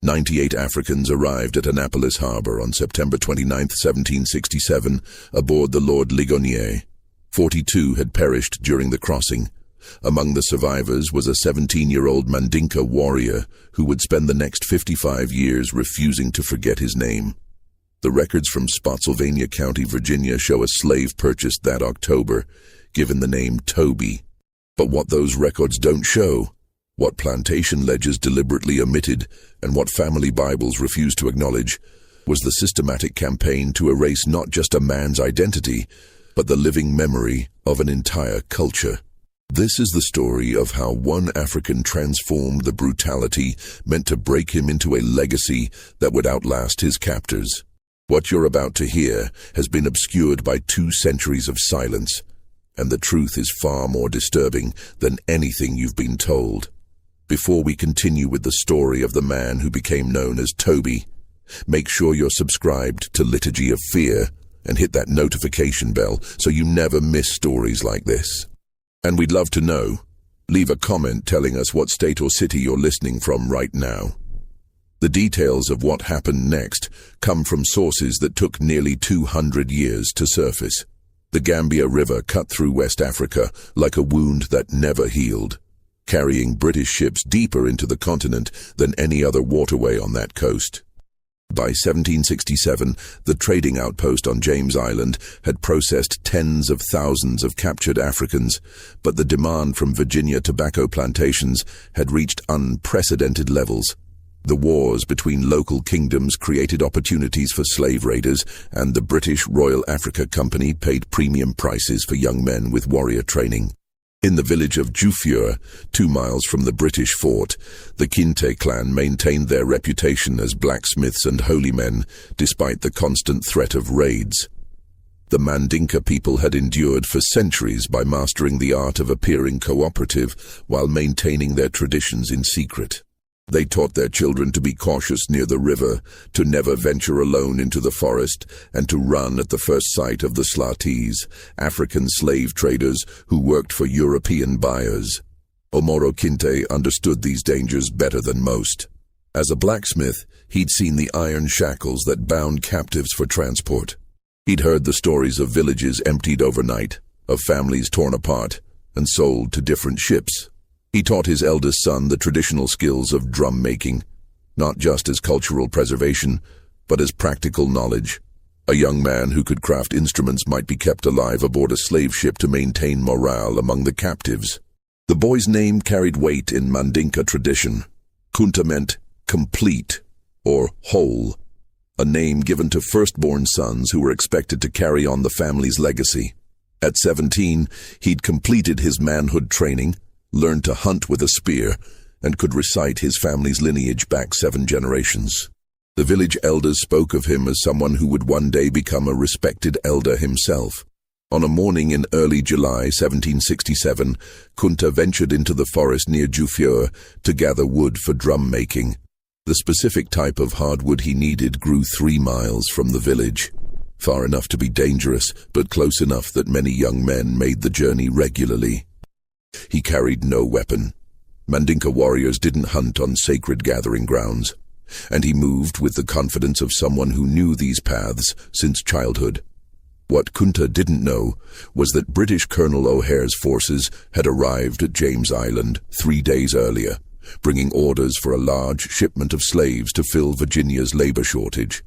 98 Africans arrived at Annapolis Harbor on September 29, 1767, aboard the Lord Ligonier. 42 had perished during the crossing. Among the survivors was a 17-year-old Mandinka warrior who would spend the next 55 years refusing to forget his name. The records from Spotsylvania County, Virginia show a slave purchased that October, given the name Toby. But what those records don't show, what plantation ledgers deliberately omitted, and what family Bibles refused to acknowledge, was the systematic campaign to erase not just a man's identity, but the living memory of an entire culture. This is the story of how one African transformed the brutality meant to break him into a legacy that would outlast his captors. What you're about to hear has been obscured by 2 centuries of silence, and the truth is far more disturbing than anything you've been told. Before we continue with the story of the man who became known as Toby, make sure you're subscribed to Liturgy of Fear and hit that notification bell so you never miss stories like this. And we'd love to know. Leave a comment telling us what state or city you're listening from right now. The details of what happened next come from sources that took nearly 200 years to surface. The Gambia River cut through West Africa like a wound that never healed, carrying British ships deeper into the continent than any other waterway on that coast. By 1767, the trading outpost on James Island had processed tens of thousands of captured Africans, but the demand from Virginia tobacco plantations had reached unprecedented levels. The wars between local kingdoms created opportunities for slave raiders, and the British Royal Africa Company paid premium prices for young men with warrior training. In the village of Jufieur, 2 miles from the British fort, the Kinte clan maintained their reputation as blacksmiths and holy men, despite the constant threat of raids. The Mandinka people had endured for centuries by mastering the art of appearing cooperative while maintaining their traditions in secret. They taught their children to be cautious near the river, to never venture alone into the forest, and to run at the first sight of the slatis, African slave traders who worked for European buyers. Omoro Kinte understood these dangers better than most. As a blacksmith, he'd seen the iron shackles that bound captives for transport. He'd heard the stories of villages emptied overnight, of families torn apart, and sold to different ships. He taught his eldest son the traditional skills of drum making, not just as cultural preservation, but as practical knowledge. A young man who could craft instruments might be kept alive aboard a slave ship to maintain morale among the captives. The boy's name carried weight in Mandinka tradition. Kunta meant complete, or whole, a name given to firstborn sons who were expected to carry on the family's legacy. At 17, he'd completed his manhood training, learned to hunt with a spear, and could recite his family's lineage back 7 generations. The village elders spoke of him as someone who would one day become a respected elder himself. On a morning in early July 1767, Kunta ventured into the forest near Jufieur to gather wood for drum making. The specific type of hardwood he needed grew 3 miles from the village, far enough to be dangerous, but close enough that many young men made the journey regularly. He carried no weapon. Mandinka warriors didn't hunt on sacred gathering grounds, and he moved with the confidence of someone who knew these paths since childhood. What Kunta didn't know was that British Colonel O'Hare's forces had arrived at James Island 3 days earlier, bringing orders for a large shipment of slaves to fill Virginia's labor shortage.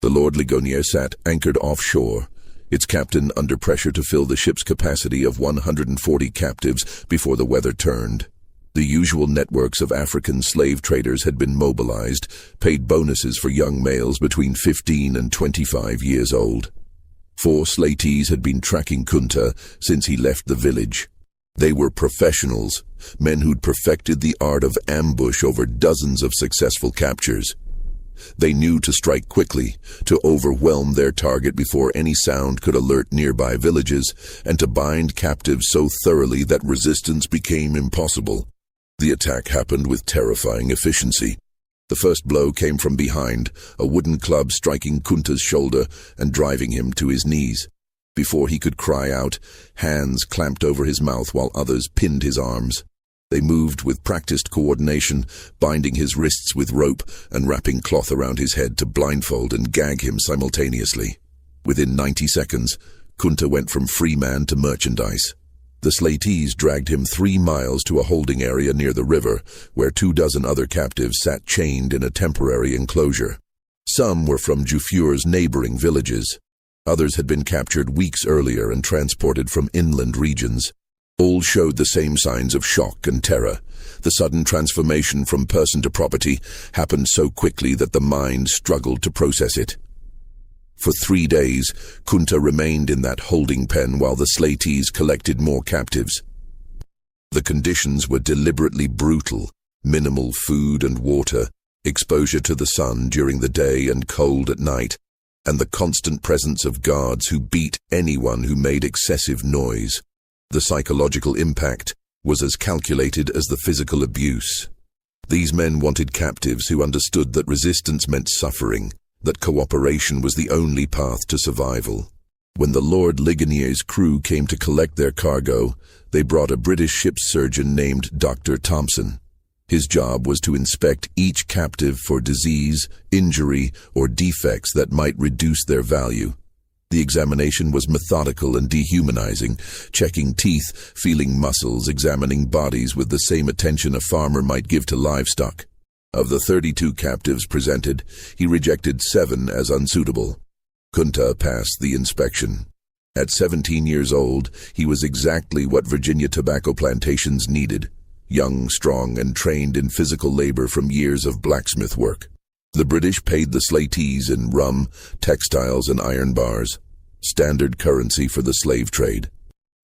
The Lord Ligonier sat anchored offshore, its captain under pressure to fill the ship's capacity of 140 captives before the weather turned. The usual networks of African slave traders had been mobilized, paid bonuses for young males between 15 and 25 years old. 4 slatees had been tracking Kunta since he left the village. They were professionals, men who'd perfected the art of ambush over dozens of successful captures. They knew to strike quickly, to overwhelm their target before any sound could alert nearby villages, and to bind captives so thoroughly that resistance became impossible. The attack happened with terrifying efficiency. The first blow came from behind, a wooden club striking Kunta's shoulder and driving him to his knees. Before he could cry out, hands clamped over his mouth while others pinned his arms. They moved with practiced coordination, binding his wrists with rope and wrapping cloth around his head to blindfold and gag him simultaneously. Within 90 seconds, Kunta went from free man to merchandise. The slatees dragged him 3 miles to a holding area near the river, where 24 other captives sat chained in a temporary enclosure. Some were from Jufure's neighboring villages. Others had been captured weeks earlier and transported from inland regions. All showed the same signs of shock and terror. The sudden transformation from person to property happened so quickly that the mind struggled to process it. For 3 days, Kunta remained in that holding pen while the slatees collected more captives. The conditions were deliberately brutal: minimal food and water, exposure to the sun during the day and cold at night, and the constant presence of guards who beat anyone who made excessive noise. The psychological impact was as calculated as the physical abuse. These men wanted captives who understood that resistance meant suffering, that cooperation was the only path to survival. When the Lord Ligonier's crew came to collect their cargo, they brought a British ship's surgeon named Dr. Thompson. His job was to inspect each captive for disease, injury, or defects that might reduce their value. The examination was methodical and dehumanizing, checking teeth, feeling muscles, examining bodies with the same attention a farmer might give to livestock. Of the 32 captives presented, he rejected 7 as unsuitable. Kunta passed the inspection. At 17 years old, he was exactly what Virginia tobacco plantations needed: young, strong, and trained in physical labor from years of blacksmith work. The British paid the slatees in rum, textiles, and iron bars, standard currency for the slave trade.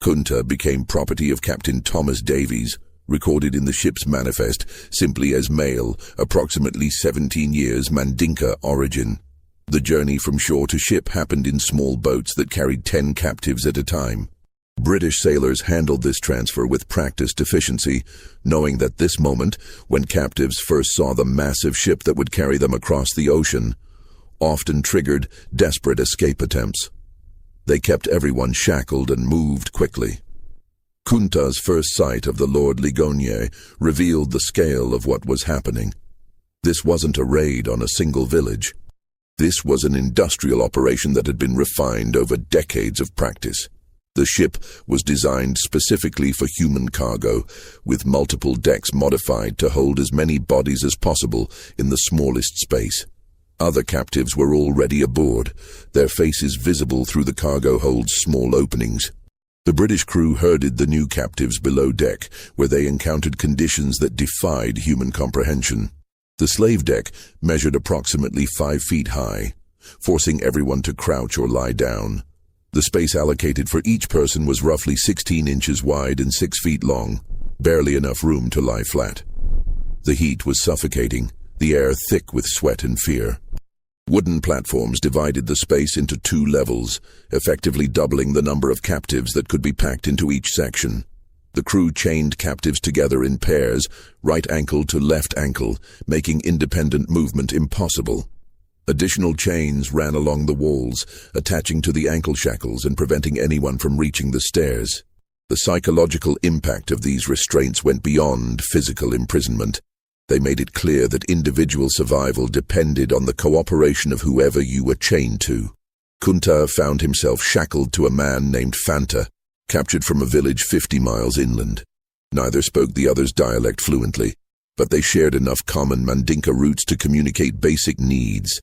Kunta became property of Captain Thomas Davies, recorded in the ship's manifest simply as male, approximately 17 years, Mandinka origin. The journey from shore to ship happened in small boats that carried 10 captives at a time. British sailors handled this transfer with practiced efficiency, knowing that this moment, when captives first saw the massive ship that would carry them across the ocean, often triggered desperate escape attempts. They kept everyone shackled and moved quickly. Kunta's first sight of the Lord Ligonier revealed the scale of what was happening. This wasn't a raid on a single village. This was an industrial operation that had been refined over decades of practice. The ship was designed specifically for human cargo, with multiple decks modified to hold as many bodies as possible in the smallest space. Other captives were already aboard, their faces visible through the cargo hold's small openings. The British crew herded the new captives below deck, where they encountered conditions that defied human comprehension. The slave deck measured approximately 5 feet high, forcing everyone to crouch or lie down. The space allocated for each person was roughly 16 inches wide and 6 feet long, barely enough room to lie flat. The heat was suffocating, the air thick with sweat and fear. Wooden platforms divided the space into 2 levels, effectively doubling the number of captives that could be packed into each section. The crew chained captives together in pairs, right ankle to left ankle, making independent movement impossible. Additional chains ran along the walls, attaching to the ankle shackles and preventing anyone from reaching the stairs. The psychological impact of these restraints went beyond physical imprisonment. They made it clear that individual survival depended on the cooperation of whoever you were chained to. Kunta found himself shackled to a man named Fanta, captured from a village 50 miles inland. Neither spoke the other's dialect fluently, but they shared enough common Mandinka roots to communicate basic needs.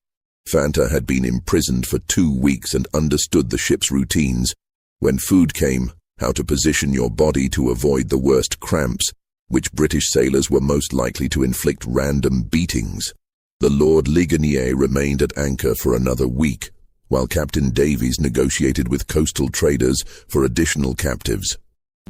Fanta had been imprisoned for 2 weeks and understood the ship's routines: when food came, how to position your body to avoid the worst cramps, which British sailors were most likely to inflict random beatings. The Lord Ligonier remained at anchor for another week, while Captain Davies negotiated with coastal traders for additional captives.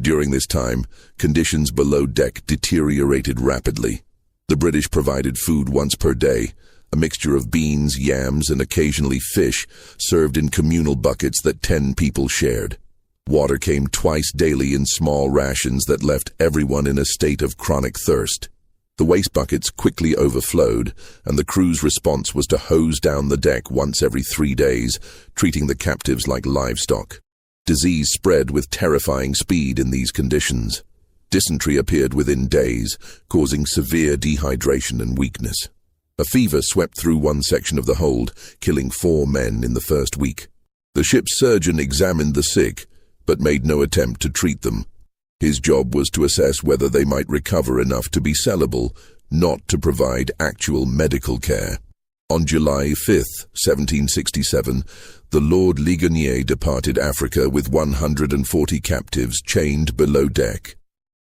During this time, conditions below deck deteriorated rapidly. The British provided food once per day, a mixture of beans, yams, and occasionally fish, served in communal buckets that 10 people shared. Water came twice daily in small rations that left everyone in a state of chronic thirst. The waste buckets quickly overflowed, and the crew's response was to hose down the deck once every 3 days, treating the captives like livestock. Disease spread with terrifying speed in these conditions. Dysentery appeared within days, causing severe dehydration and weakness. A fever swept through one section of the hold, killing 4 men in the first week. The ship's surgeon examined the sick, but made no attempt to treat them. His job was to assess whether they might recover enough to be sellable, not to provide actual medical care. On July 5, 1767, the Lord Ligonier departed Africa with 140 captives chained below deck.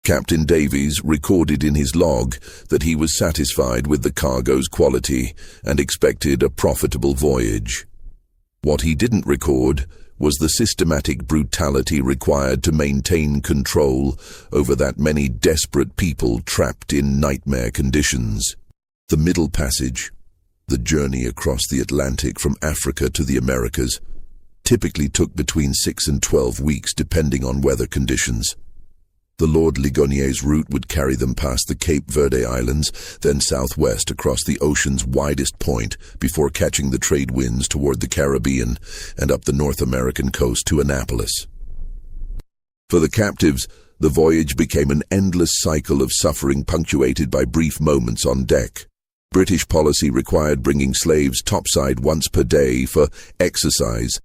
Captain Davies recorded in his log that he was satisfied with the cargo's quality and expected a profitable voyage. What he didn't record was the systematic brutality required to maintain control over that many desperate people trapped in nightmare conditions. The Middle Passage, the journey across the Atlantic from Africa to the Americas, typically took between 6 and 12 weeks depending on weather conditions. The Lord Ligonier's route would carry them past the Cape Verde Islands, then southwest across the ocean's widest point before catching the trade winds toward the Caribbean and up the North American coast to Annapolis. For the captives, the voyage became an endless cycle of suffering punctuated by brief moments on deck. British policy required bringing slaves topside once per day for exercise,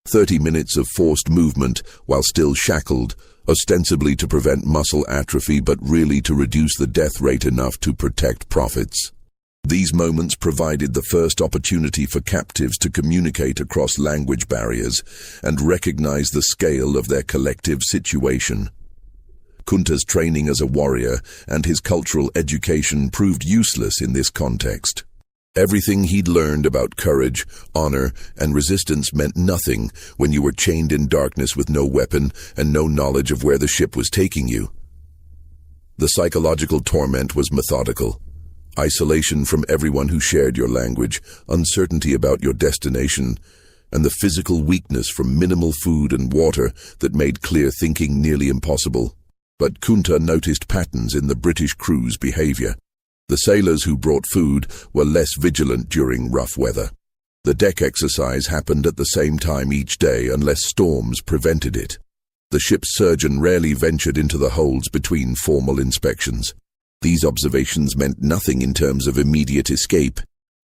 30 minutes of forced movement while still shackled, ostensibly to prevent muscle atrophy but really to reduce the death rate enough to protect profits. These moments provided the first opportunity for captives to communicate across language barriers and recognize the scale of their collective situation. Kunta's training as a warrior and his cultural education proved useless in this context. Everything he'd learned about courage, honor, and resistance meant nothing when you were chained in darkness with no weapon and no knowledge of where the ship was taking you. The psychological torment was methodical. Isolation from everyone who shared your language, uncertainty about your destination, and the physical weakness from minimal food and water that made clear thinking nearly impossible. But Kunta noticed patterns in the British crew's behavior. The sailors who brought food were less vigilant during rough weather. The deck exercise happened at the same time each day unless storms prevented it. The ship's surgeon rarely ventured into the holds between formal inspections. These observations meant nothing in terms of immediate escape,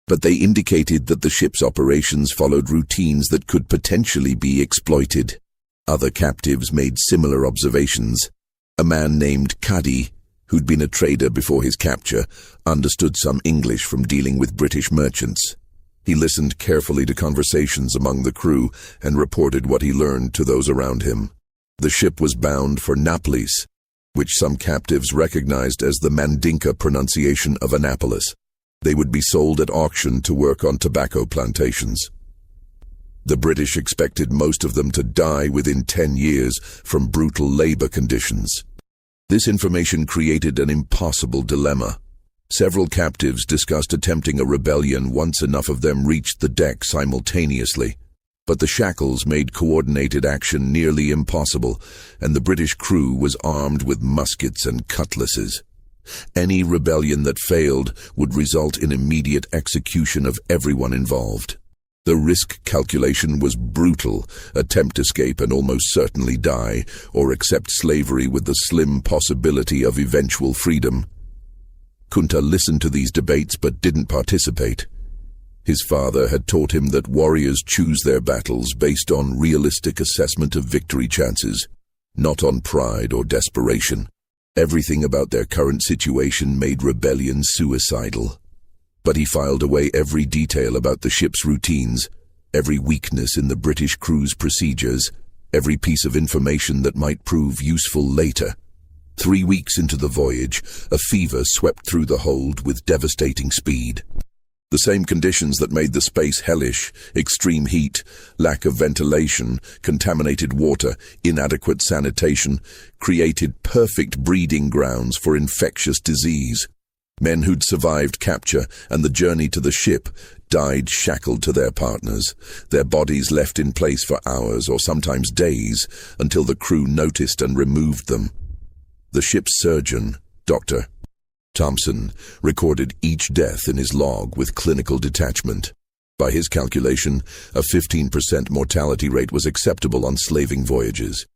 but they indicated that the ship's operations followed routines that could potentially be exploited. Other captives made similar observations. A man named Kadi, who'd been a trader before his capture, understood some English from dealing with British merchants. He listened carefully to conversations among the crew and reported what he learned to those around him. The ship was bound for Naples, which some captives recognized as the Mandinka pronunciation of Annapolis. They would be sold at auction to work on tobacco plantations. The British expected most of them to die within 10 years from brutal labor conditions. This information created an impossible dilemma. Several captives discussed attempting a rebellion once enough of them reached the deck simultaneously. But the shackles made coordinated action nearly impossible, and the British crew was armed with muskets and cutlasses. Any rebellion that failed would result in immediate execution of everyone involved. The risk calculation was brutal: attempt escape and almost certainly die, or accept slavery with the slim possibility of eventual freedom. Kunta listened to these debates but didn't participate. His father had taught him that warriors choose their battles based on realistic assessment of victory chances, not on pride or desperation. Everything about their current situation made rebellion suicidal. But he filed away every detail about the ship's routines, every weakness in the British crew's procedures, every piece of information that might prove useful later. 3 weeks into the voyage, a fever swept through the hold with devastating speed. The same conditions that made the space hellish: extreme heat, lack of ventilation, contaminated water, inadequate sanitation, created perfect breeding grounds for infectious disease. Men who'd survived capture and the journey to the ship died shackled to their partners, their bodies left in place for hours or sometimes days until the crew noticed and removed them. The ship's surgeon, Dr. Thompson, recorded each death in his log with clinical detachment. By his calculation, a 15% mortality rate was acceptable on slaving voyages.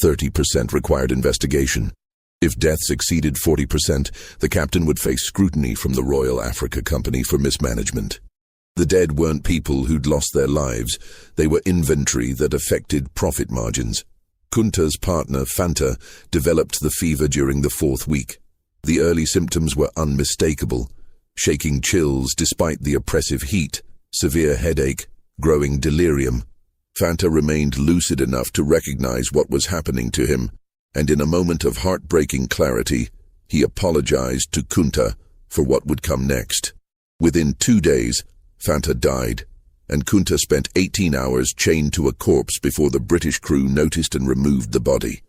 30% required investigation. If deaths exceeded 40%, the captain would face scrutiny from the Royal Africa Company for mismanagement. The dead weren't people who'd lost their lives, they were inventory that affected profit margins. Kunta's partner, Fanta, developed the fever during the 4th week. The early symptoms were unmistakable: shaking chills despite the oppressive heat, severe headache, growing delirium. Fanta remained lucid enough to recognize what was happening to him, and in a moment of heartbreaking clarity, he apologized to Kunta for what would come next. Within 2 days, Fanta died, and Kunta spent 18 hours chained to a corpse before the British crew noticed and removed the body.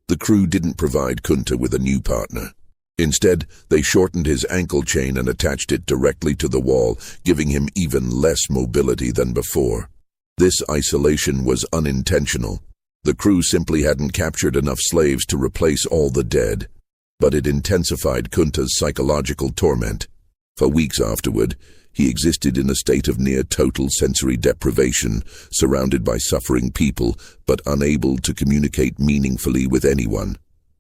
The crew didn't provide Kunta with a new partner. Instead, they shortened his ankle chain and attached it directly to the wall, giving him even less mobility than before. This isolation was unintentional. The crew simply hadn't captured enough slaves to replace all the dead, but it intensified Kunta's psychological torment. For weeks afterward, he existed in a state of near-total sensory deprivation, surrounded by suffering people, but unable to communicate meaningfully with anyone.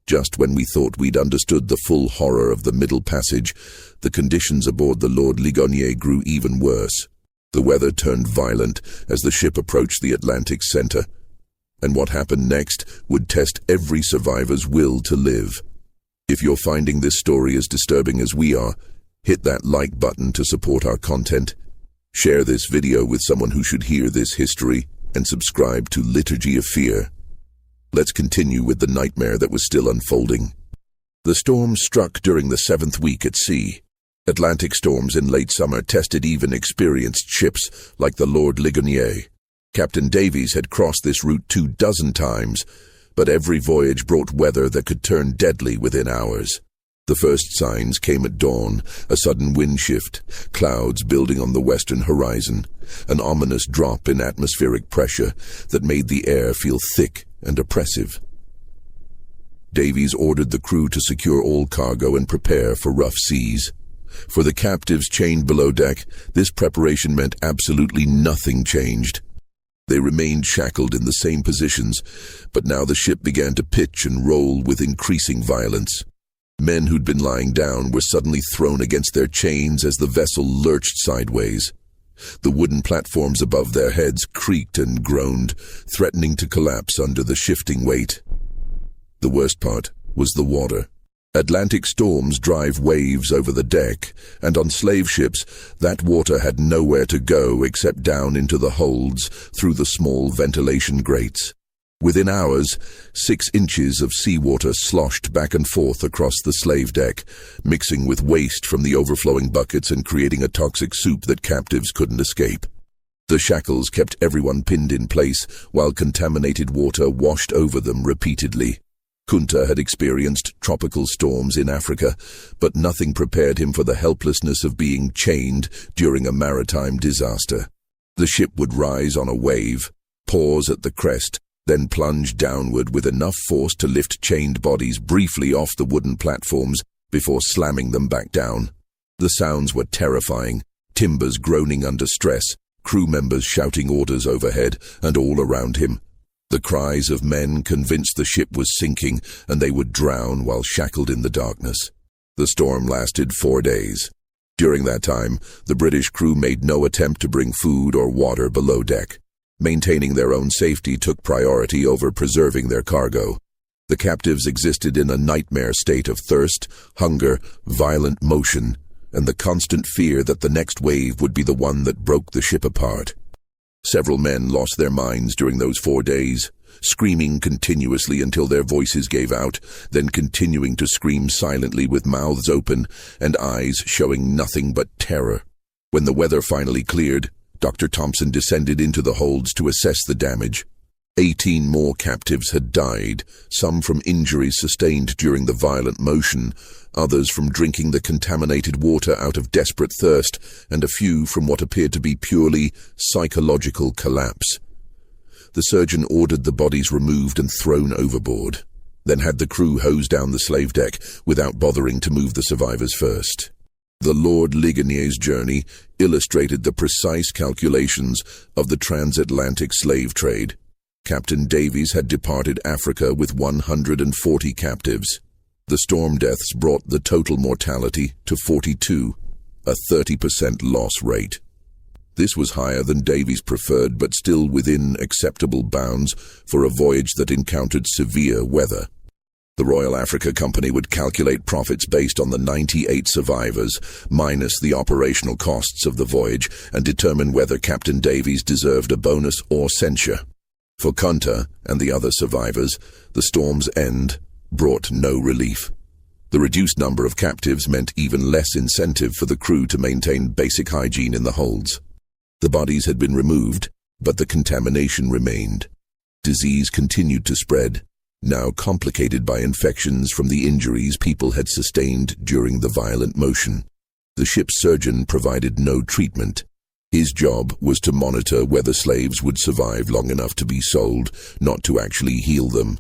Just when we thought we'd understood the full horror of the Middle Passage, the conditions aboard the Lord Ligonier grew even worse. The weather turned violent as the ship approached the Atlantic center, and what happened next would test every survivor's will to live. If you're finding this story as disturbing as we are, hit that like button to support our content. Share this video with someone who should hear this history, and subscribe to Liturgy of Fear. Let's continue with the nightmare that was still unfolding. The storm struck during the 7th week at sea. Atlantic storms in late summer tested even experienced ships like the Lord Ligonier. Captain Davies had crossed this route 24 times, but every voyage brought weather that could turn deadly within hours. The first signs came at dawn: a sudden wind shift, clouds building on the western horizon, an ominous drop in atmospheric pressure that made the air feel thick and oppressive. Davies ordered the crew to secure all cargo and prepare for rough seas. For the captives chained below deck, this preparation meant absolutely nothing changed. They remained shackled in the same positions, but now the ship began to pitch and roll with increasing violence. Men who'd been lying down were suddenly thrown against their chains as the vessel lurched sideways. The wooden platforms above their heads creaked and groaned, threatening to collapse under the shifting weight. The worst part was the water. Atlantic storms drive waves over the deck, and on slave ships, that water had nowhere to go except down into the holds through the small ventilation grates. Within hours, 6 inches of seawater sloshed back and forth across the slave deck, mixing with waste from the overflowing buckets and creating a toxic soup that captives couldn't escape. The shackles kept everyone pinned in place, while contaminated water washed over them repeatedly. Kunta had experienced tropical storms in Africa, but nothing prepared him for the helplessness of being chained during a maritime disaster. The ship would rise on a wave, pause at the crest, then plunge downward with enough force to lift chained bodies briefly off the wooden platforms before slamming them back down. The sounds were terrifying: timbers groaning under stress, crew members shouting orders overhead and all around him. The cries of men convinced the ship was sinking, and they would drown while shackled in the darkness. The storm lasted 4 days. During that time, the British crew made no attempt to bring food or water below deck. Maintaining their own safety took priority over preserving their cargo. The captives existed in a nightmare state of thirst, hunger, violent motion, and the constant fear that the next wave would be the one that broke the ship apart. Several men lost their minds during those 4 days, screaming continuously until their voices gave out, then continuing to scream silently with mouths open and eyes showing nothing but terror. When the weather finally cleared, Dr. Thompson descended into the holds to assess the damage. 18 more captives had died, some from injuries sustained during the violent motion, others from drinking the contaminated water out of desperate thirst, and a few from what appeared to be purely psychological collapse. The surgeon ordered the bodies removed and thrown overboard, then had the crew hose down the slave deck without bothering to move the survivors first. The Lord Ligonier's journey illustrated the precise calculations of the transatlantic slave trade. Captain Davies had departed Africa with 140 captives. The storm deaths brought the total mortality to 42, a 30% loss rate. This was higher than Davies preferred, but still within acceptable bounds for a voyage that encountered severe weather. The Royal Africa Company would calculate profits based on the 98 survivors, minus the operational costs of the voyage, and determine whether Captain Davies deserved a bonus or censure. For Kunta and the other survivors, the storm's end brought no relief. The reduced number of captives meant even less incentive for the crew to maintain basic hygiene in the holds. The bodies had been removed, but the contamination remained. Disease continued to spread, now complicated by infections from the injuries people had sustained during the violent motion. The ship's surgeon provided no treatment. His job was to monitor whether slaves would survive long enough to be sold, not to actually heal them.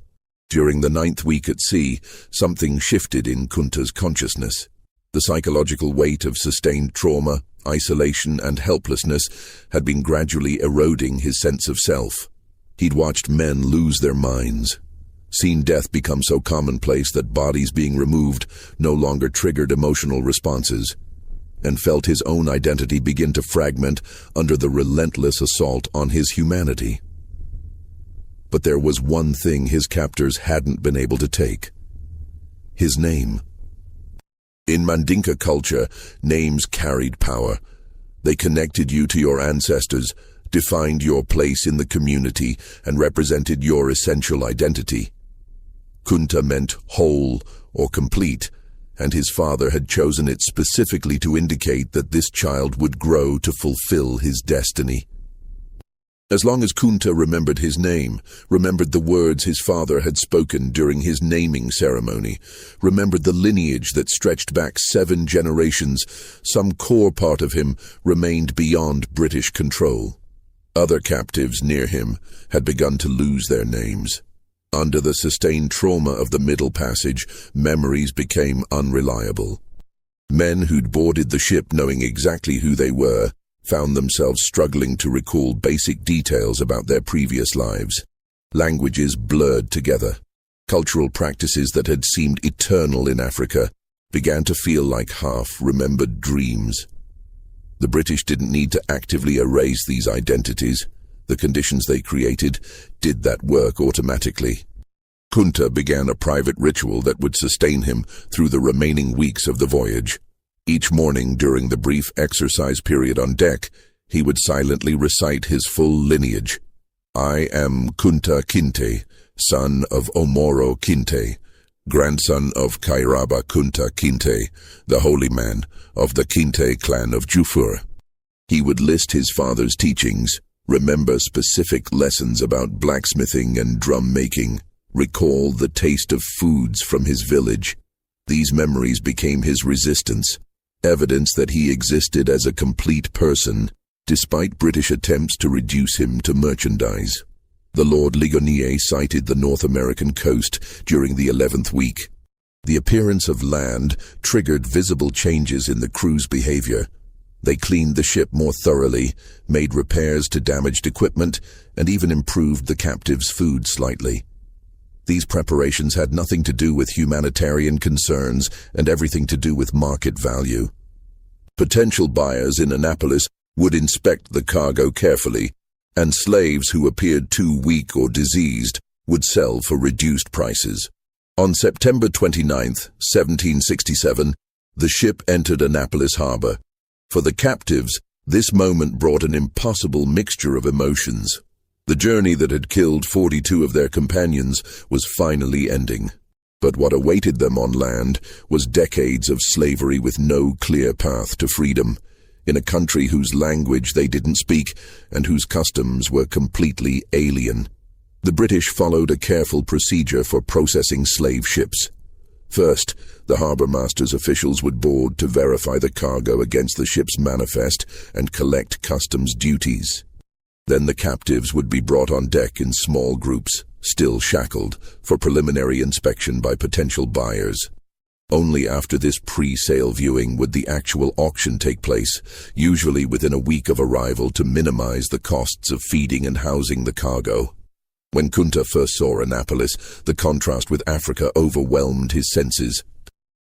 During the 9th week at sea, something shifted in Kunta's consciousness. The psychological weight of sustained trauma, isolation, and helplessness had been gradually eroding his sense of self. He'd watched men lose their minds, seen death become so commonplace that bodies being removed no longer triggered emotional responses, and felt his own identity begin to fragment under the relentless assault on his humanity. But there was one thing his captors hadn't been able to take: his name. In Mandinka culture, names carried power. They connected you to your ancestors, defined your place in the community, and represented your essential identity. Kunta meant whole or complete, and his father had chosen it specifically to indicate that this child would grow to fulfill his destiny. As long as Kunta remembered his name, remembered the words his father had spoken during his naming ceremony, remembered the lineage that stretched back 7 generations, some core part of him remained beyond British control. Other captives near him had begun to lose their names. Under the sustained trauma of the Middle Passage, memories became unreliable. Men who'd boarded the ship knowing exactly who they were found themselves struggling to recall basic details about their previous lives. Languages blurred together. Cultural practices that had seemed eternal in Africa began to feel like half-remembered dreams. The British didn't need to actively erase these identities. The conditions they created did that work automatically. Kunta began a private ritual that would sustain him through the remaining weeks of the voyage. Each morning during the brief exercise period on deck, he would silently recite his full lineage. I am Kunta Kinte, son of Omoro Kinte, grandson of Kairaba Kunta Kinte, the holy man of the Kinte clan of Jufur. He would list his father's teachings, remember specific lessons about blacksmithing and drum-making, recall the taste of foods from his village. These memories became his resistance, evidence that he existed as a complete person, despite British attempts to reduce him to merchandise. The Lord Ligonier sighted the North American coast during the 11th week. The appearance of land triggered visible changes in the crew's behavior. They cleaned the ship more thoroughly, made repairs to damaged equipment, and even improved the captives' food slightly. These preparations had nothing to do with humanitarian concerns and everything to do with market value. Potential buyers in Annapolis would inspect the cargo carefully, and slaves who appeared too weak or diseased would sell for reduced prices. On September 29, 1767, the ship entered Annapolis harbor. For the captives, this moment brought an impossible mixture of emotions. The journey that had killed 42 of their companions was finally ending. But what awaited them on land was decades of slavery with no clear path to freedom, in a country whose language they didn't speak and whose customs were completely alien. The British followed a careful procedure for processing slave ships. First, the harbor master's officials would board to verify the cargo against the ship's manifest and collect customs duties. Then the captives would be brought on deck in small groups, still shackled, for preliminary inspection by potential buyers. Only after this pre-sale viewing would the actual auction take place, usually within a week of arrival to minimize the costs of feeding and housing the cargo. When Kunta first saw Annapolis, the contrast with Africa overwhelmed his senses.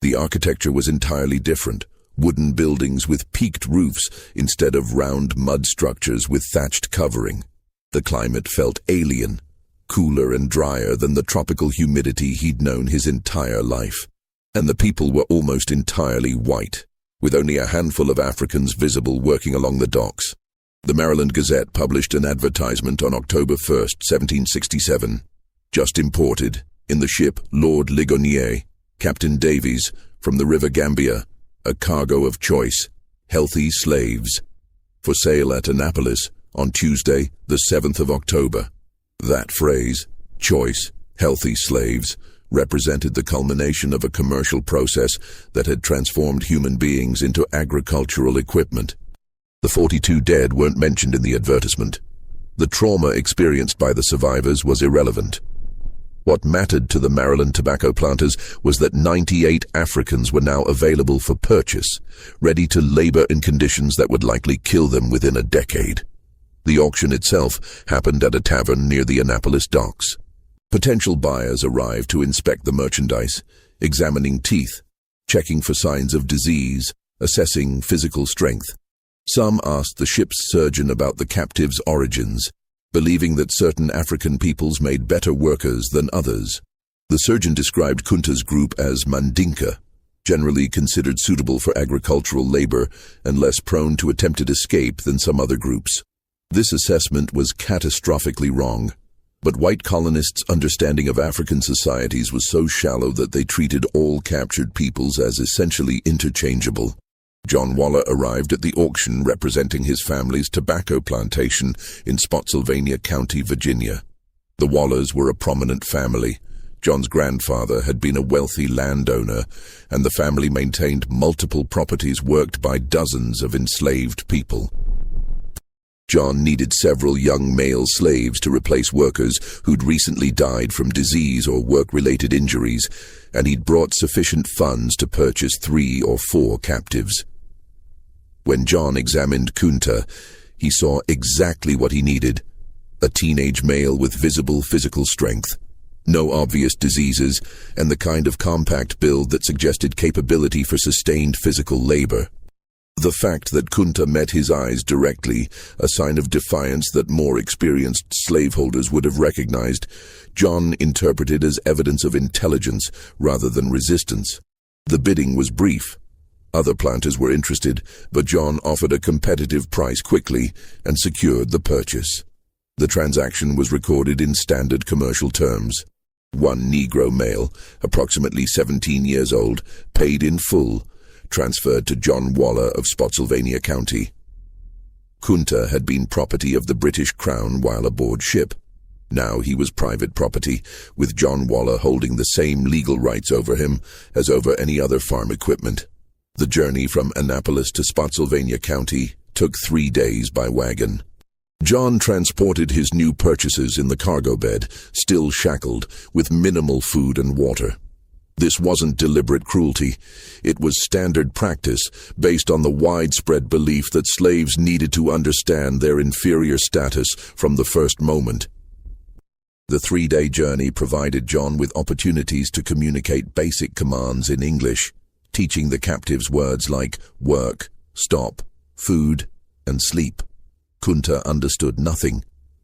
The architecture was entirely different. Wooden buildings with peaked roofs instead of round mud structures with thatched covering. The climate felt alien, cooler and drier than the tropical humidity he'd known his entire life. And the people were almost entirely white, with only a handful of Africans visible working along the docks. The Maryland Gazette published an advertisement on October 1st, 1767. Just imported, in the ship Lord Ligonier, Captain Davies, from the River Gambia, a cargo of choice, healthy slaves, for sale at Annapolis on Tuesday, the 7th of October. That phrase, choice, healthy slaves, represented the culmination of a commercial process that had transformed human beings into agricultural equipment. The 42 dead weren't mentioned in the advertisement. The trauma experienced by the survivors was irrelevant. What mattered to the Maryland tobacco planters was that 98 Africans were now available for purchase, ready to labor in conditions that would likely kill them within a decade. The auction itself happened at a tavern near the Annapolis docks. Potential buyers arrived to inspect the merchandise, examining teeth, checking for signs of disease, assessing physical strength. Some asked the ship's surgeon about the captives' origins, believing that certain African peoples made better workers than others. The surgeon described Kunta's group as Mandinka, generally considered suitable for agricultural labor and less prone to attempted escape than some other groups. This assessment was catastrophically wrong, but white colonists' understanding of African societies was so shallow that they treated all captured peoples as essentially interchangeable. John Waller arrived at the auction representing his family's tobacco plantation in Spotsylvania County, Virginia. The Wallers were a prominent family. John's grandfather had been a wealthy landowner, and the family maintained multiple properties worked by dozens of enslaved people. John needed several young male slaves to replace workers who'd recently died from disease or work-related injuries, and he'd brought sufficient funds to purchase 3 or 4 captives. When John examined Kunta, he saw exactly what he needed: a teenage male with visible physical strength, no obvious diseases, and the kind of compact build that suggested capability for sustained physical labor. The fact that Kunta met his eyes directly, a sign of defiance that more experienced slaveholders would have recognized, John interpreted as evidence of intelligence rather than resistance. The bidding was brief. Other planters were interested, but John offered a competitive price quickly and secured the purchase. The transaction was recorded in standard commercial terms. 1 Negro male, approximately 17 years old, paid in full, transferred to John Waller of Spotsylvania County. Kunta had been property of the British Crown while aboard ship. Now he was private property, with John Waller holding the same legal rights over him as over any other farm equipment. The journey from Annapolis to Spotsylvania County took 3 days by wagon. John transported his new purchases in the cargo bed, still shackled, with minimal food and water. This wasn't deliberate cruelty. It was standard practice, based on the widespread belief that slaves needed to understand their inferior status from the first moment. The 3-day journey provided John with opportunities to communicate basic commands in English, teaching the captives words like work, stop, food, and sleep. Kunta understood nothing.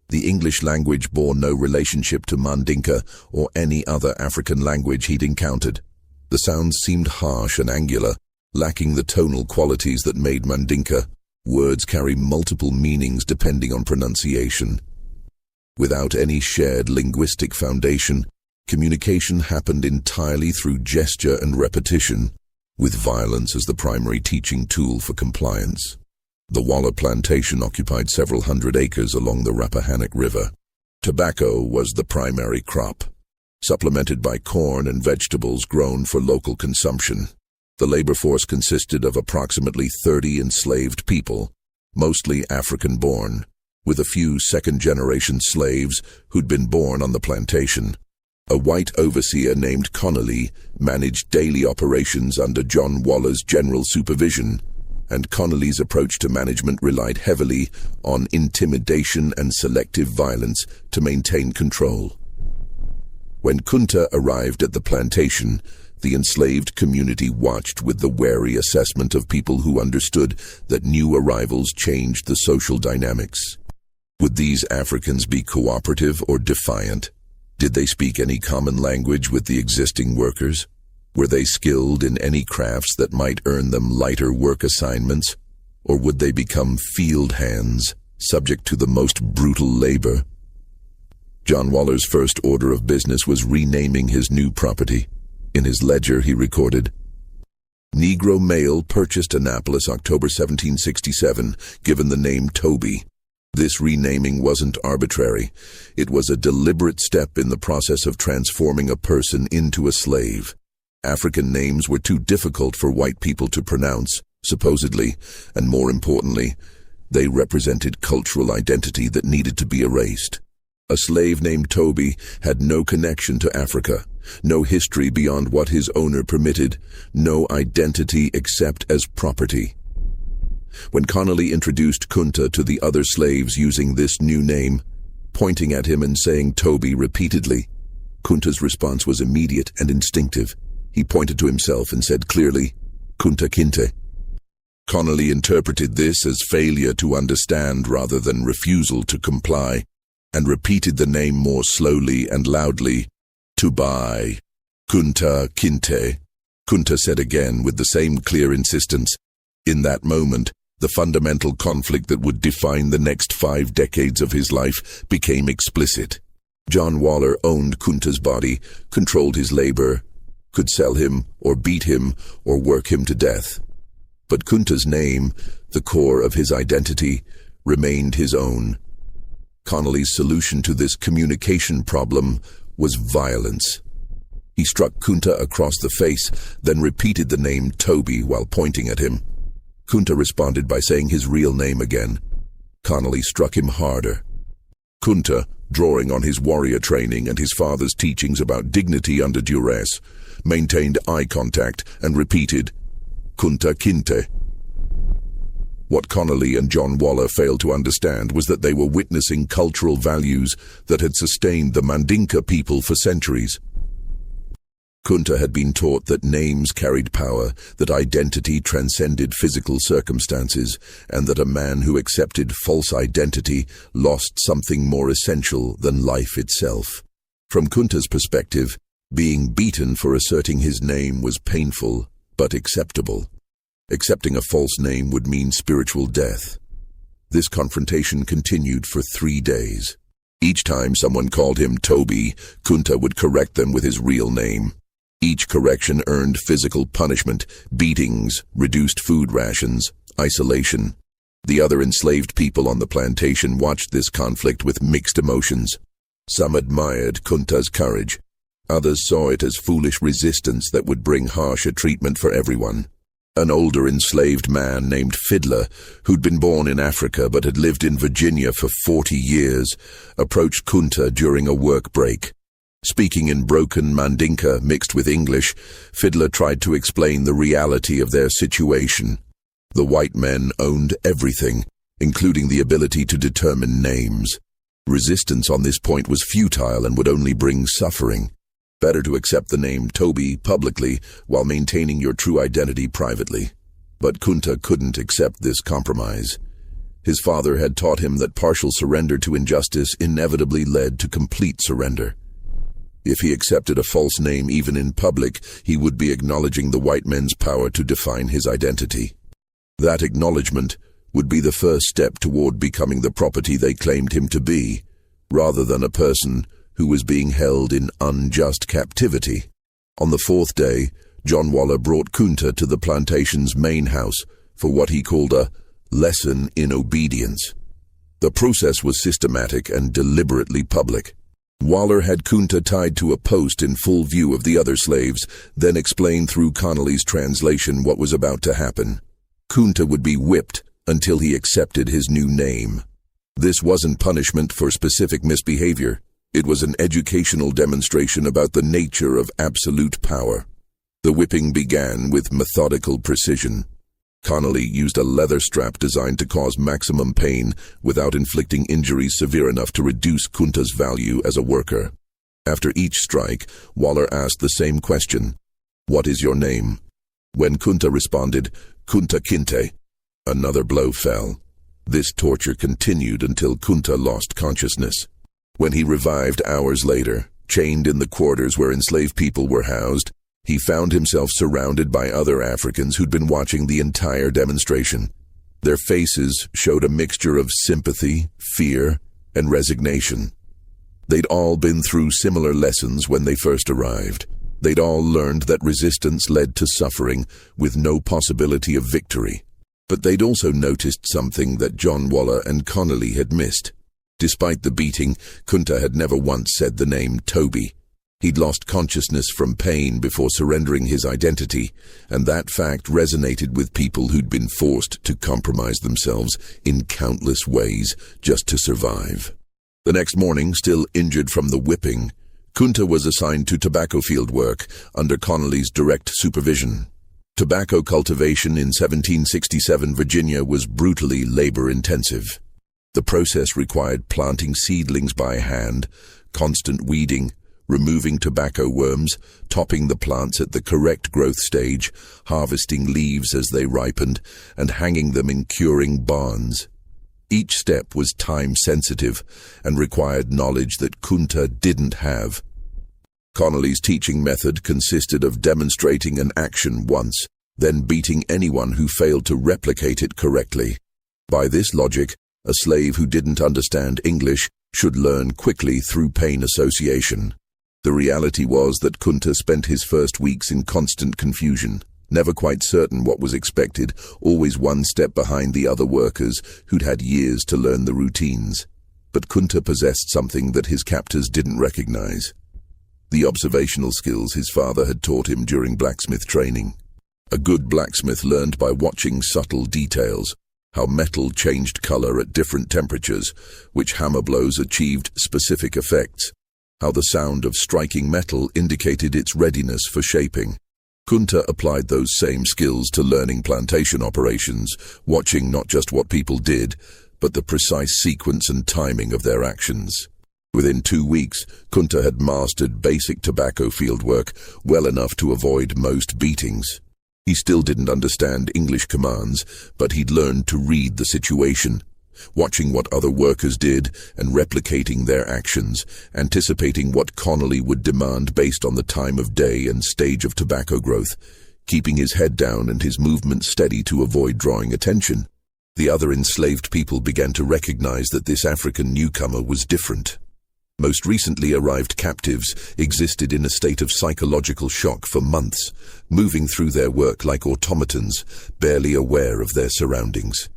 The English language bore no relationship to Mandinka or any other African language he'd encountered. The sounds seemed harsh and angular, lacking the tonal qualities that made Mandinka. Words carry multiple meanings depending on pronunciation. Without any shared linguistic foundation, communication happened entirely through gesture and repetition, with violence as the primary teaching tool for compliance. The Waller plantation occupied several hundred acres along the Rappahannock River. Tobacco was the primary crop, supplemented by corn and vegetables grown for local consumption. The labor force consisted of approximately 30 enslaved people, mostly African-born, with a few second-generation slaves who'd been born on the plantation. A white overseer named Connolly managed daily operations under John Waller's general supervision. and Connolly's approach to management relied heavily on intimidation and selective violence to maintain control. When Kunta arrived at the plantation, the enslaved community watched with the wary assessment of people who understood that new arrivals changed the social dynamics. Would these Africans be cooperative or defiant? Did they speak any common language with the existing workers? Were they skilled in any crafts that might earn them lighter work assignments? Or would they become field hands, subject to the most brutal labor? John Waller's first order of business was renaming his new property. In his ledger, he recorded, "Negro male purchased Annapolis, October 1767, given the name Toby." This renaming wasn't arbitrary. It was a deliberate step in the process of transforming a person into a slave. African names were too difficult for white people to pronounce, supposedly, and more importantly, they represented cultural identity that needed to be erased. A slave named Toby had no connection to Africa, no history beyond what his owner permitted, no identity except as property. When Connolly introduced Kunta to the other slaves using this new name, pointing at him and saying Toby repeatedly, Kunta's response was immediate and instinctive. He pointed to himself and said clearly, "Kunta Kinte." Connolly interpreted this as failure to understand rather than refusal to comply, and repeated the name more slowly and loudly, "Tubai, Kunta Kinte." Kunta said again with the same clear insistence. In that moment, the fundamental conflict that would define the next 5 decades of his life became explicit. John Waller owned Kunta's body, controlled his labor, could sell him or beat him or work him to death. But Kunta's name, the core of his identity, remained his own. Connolly's solution to this communication problem was violence. He struck Kunta across the face, then repeated the name Toby while pointing at him. Kunta responded by saying his real name again. Connolly struck him harder. Kunta, drawing on his warrior training and his father's teachings about dignity under duress, maintained eye contact and repeated, "Kunta Kinte." What Connolly and John Waller failed to understand was that they were witnessing cultural values that had sustained the Mandinka people for centuries. Kunta had been taught that names carried power, that identity transcended physical circumstances, and that a man who accepted false identity lost something more essential than life itself. From Kunta's perspective, being beaten for asserting his name was painful, but acceptable. Accepting a false name would mean spiritual death. This confrontation continued for 3 days. Each time someone called him Toby, Kunta would correct them with his real name. Each correction earned physical punishment, beatings, reduced food rations, isolation. The other enslaved people on the plantation watched this conflict with mixed emotions. Some admired Kunta's courage. Others saw it as foolish resistance that would bring harsher treatment for everyone. An older enslaved man named Fiddler, who'd been born in Africa but had lived in Virginia for 40 years, approached Kunta during a work break. Speaking in broken Mandinka mixed with English, Fiddler tried to explain the reality of their situation. The white men owned everything, including the ability to determine names. Resistance on this point was futile and would only bring suffering. Better to accept the name Toby publicly while maintaining your true identity privately. But Kunta couldn't accept this compromise. His father had taught him that partial surrender to injustice inevitably led to complete surrender. If he accepted a false name even in public, he would be acknowledging the white men's power to define his identity. That acknowledgement would be the first step toward becoming the property they claimed him to be, rather than a person who was being held in unjust captivity. On the 4th day, John Waller brought Kunta to the plantation's main house for what he called a lesson in obedience. The process was systematic and deliberately public. Waller had Kunta tied to a post in full view of the other slaves, then explained through Connolly's translation what was about to happen. Kunta would be whipped until he accepted his new name. This wasn't punishment for specific misbehavior. It was an educational demonstration about the nature of absolute power. The whipping began with methodical precision. Connolly used a leather strap designed to cause maximum pain without inflicting injuries severe enough to reduce Kunta's value as a worker. After each strike, Waller asked the same question, "What is your name?" When Kunta responded, "Kunta Kinte," another blow fell. This torture continued until Kunta lost consciousness. When he revived hours later, chained in the quarters where enslaved people were housed, he found himself surrounded by other Africans who'd been watching the entire demonstration. Their faces showed a mixture of sympathy, fear, and resignation. They'd all been through similar lessons when they first arrived. They'd all learned that resistance led to suffering with no possibility of victory. But they'd also noticed something that John Waller and Connolly had missed. Despite the beating, Kunta had never once said the name Toby. He'd lost consciousness from pain before surrendering his identity, and that fact resonated with people who'd been forced to compromise themselves in countless ways just to survive. The next morning, still injured from the whipping, Kunta was assigned to tobacco field work under Connolly's direct supervision. Tobacco cultivation in 1767 Virginia was brutally labor-intensive. The process required planting seedlings by hand, constant weeding, removing tobacco worms, topping the plants at the correct growth stage, harvesting leaves as they ripened, and hanging them in curing barns. Each step was time-sensitive and required knowledge that Kunta didn't have. Connolly's teaching method consisted of demonstrating an action once, then beating anyone who failed to replicate it correctly. By this logic, a slave who didn't understand English should learn quickly through pain association. The reality was that Kunta spent his first weeks in constant confusion, never quite certain what was expected, always one step behind the other workers who'd had years to learn the routines. But Kunta possessed something that his captors didn't recognize: the observational skills his father had taught him during blacksmith training. A good blacksmith learned by watching subtle details, how metal changed color at different temperatures, which hammer blows achieved specific effects, how the sound of striking metal indicated its readiness for shaping. Kunta applied those same skills to learning plantation operations, watching not just what people did, but the precise sequence and timing of their actions. Within 2 weeks, Kunta had mastered basic tobacco field work well enough to avoid most beatings. He still didn't understand English commands, but he'd learned to read the situation, watching what other workers did and replicating their actions, anticipating what Connolly would demand based on the time of day and stage of tobacco growth, keeping his head down and his movements steady to avoid drawing attention. The other enslaved people began to recognize that this African newcomer was different. Most recently arrived captives existed in a state of psychological shock for months, moving through their work like automatons, barely aware of their surroundings.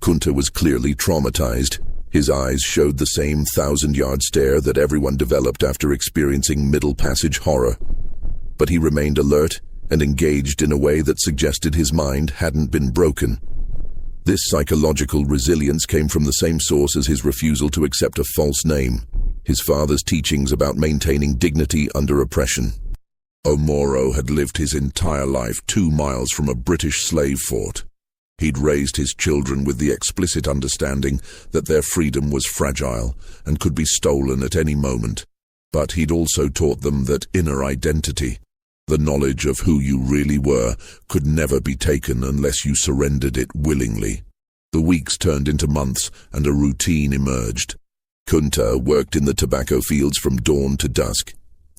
Kunta was clearly traumatized. His eyes showed the same 1,000-yard stare that everyone developed after experiencing Middle Passage horror. But he remained alert and engaged in a way that suggested his mind hadn't been broken. This psychological resilience came from the same source as his refusal to accept a false name: his father's teachings about maintaining dignity under oppression. Omoro had lived his entire life 2 miles from a British slave fort. He'd raised his children with the explicit understanding that their freedom was fragile and could be stolen at any moment. But he'd also taught them that inner identity, the knowledge of who you really were, could never be taken unless you surrendered it willingly. The weeks turned into months and a routine emerged. Kunta worked in the tobacco fields from dawn to dusk,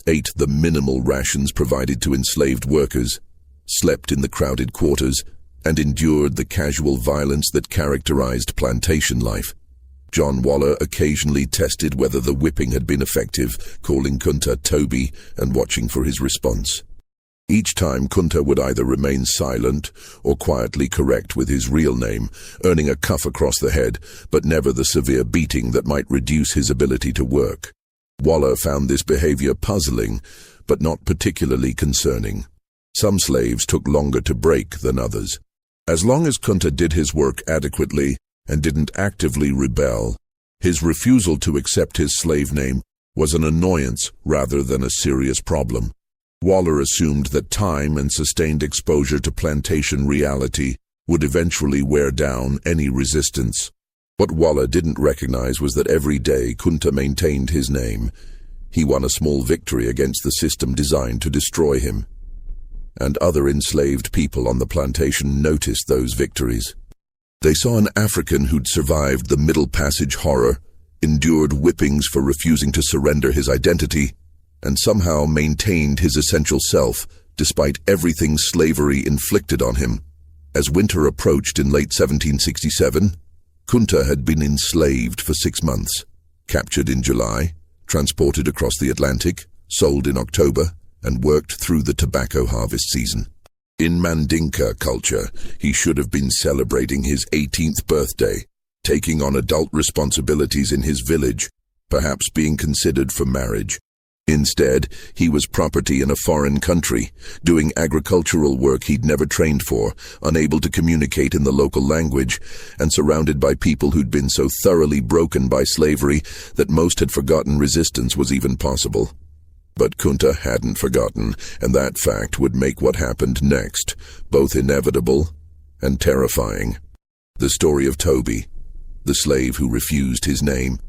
ate the minimal rations provided to enslaved workers, slept in the crowded quarters, and endured the casual violence that characterized plantation life. John Waller occasionally tested whether the whipping had been effective, calling Kunta Toby and watching for his response. Each time, Kunta would either remain silent or quietly correct with his real name, earning a cuff across the head, but never the severe beating that might reduce his ability to work. Waller found this behavior puzzling, but not particularly concerning. Some slaves took longer to break than others. As long as Kunta did his work adequately and didn't actively rebel, his refusal to accept his slave name was an annoyance rather than a serious problem. Waller assumed that time and sustained exposure to plantation reality would eventually wear down any resistance. What Walla didn't recognize was that every day Kunta maintained his name. He won a small victory against the system designed to destroy him. And other enslaved people on the plantation noticed those victories. They saw an African who'd survived the Middle Passage horror, endured whippings for refusing to surrender his identity, and somehow maintained his essential self despite everything slavery inflicted on him. As winter approached in late 1767, Kunta had been enslaved for 6 months, captured in July, transported across the Atlantic, sold in October, and worked through the tobacco harvest season. In Mandinka culture, he should have been celebrating his 18th birthday, taking on adult responsibilities in his village, perhaps being considered for marriage. Instead, he was property in a foreign country, doing agricultural work he'd never trained for, unable to communicate in the local language, and surrounded by people who'd been so thoroughly broken by slavery that most had forgotten resistance was even possible. But Kunta hadn't forgotten, and that fact would make what happened next both inevitable and terrifying. The story of Toby, the slave who refused his name,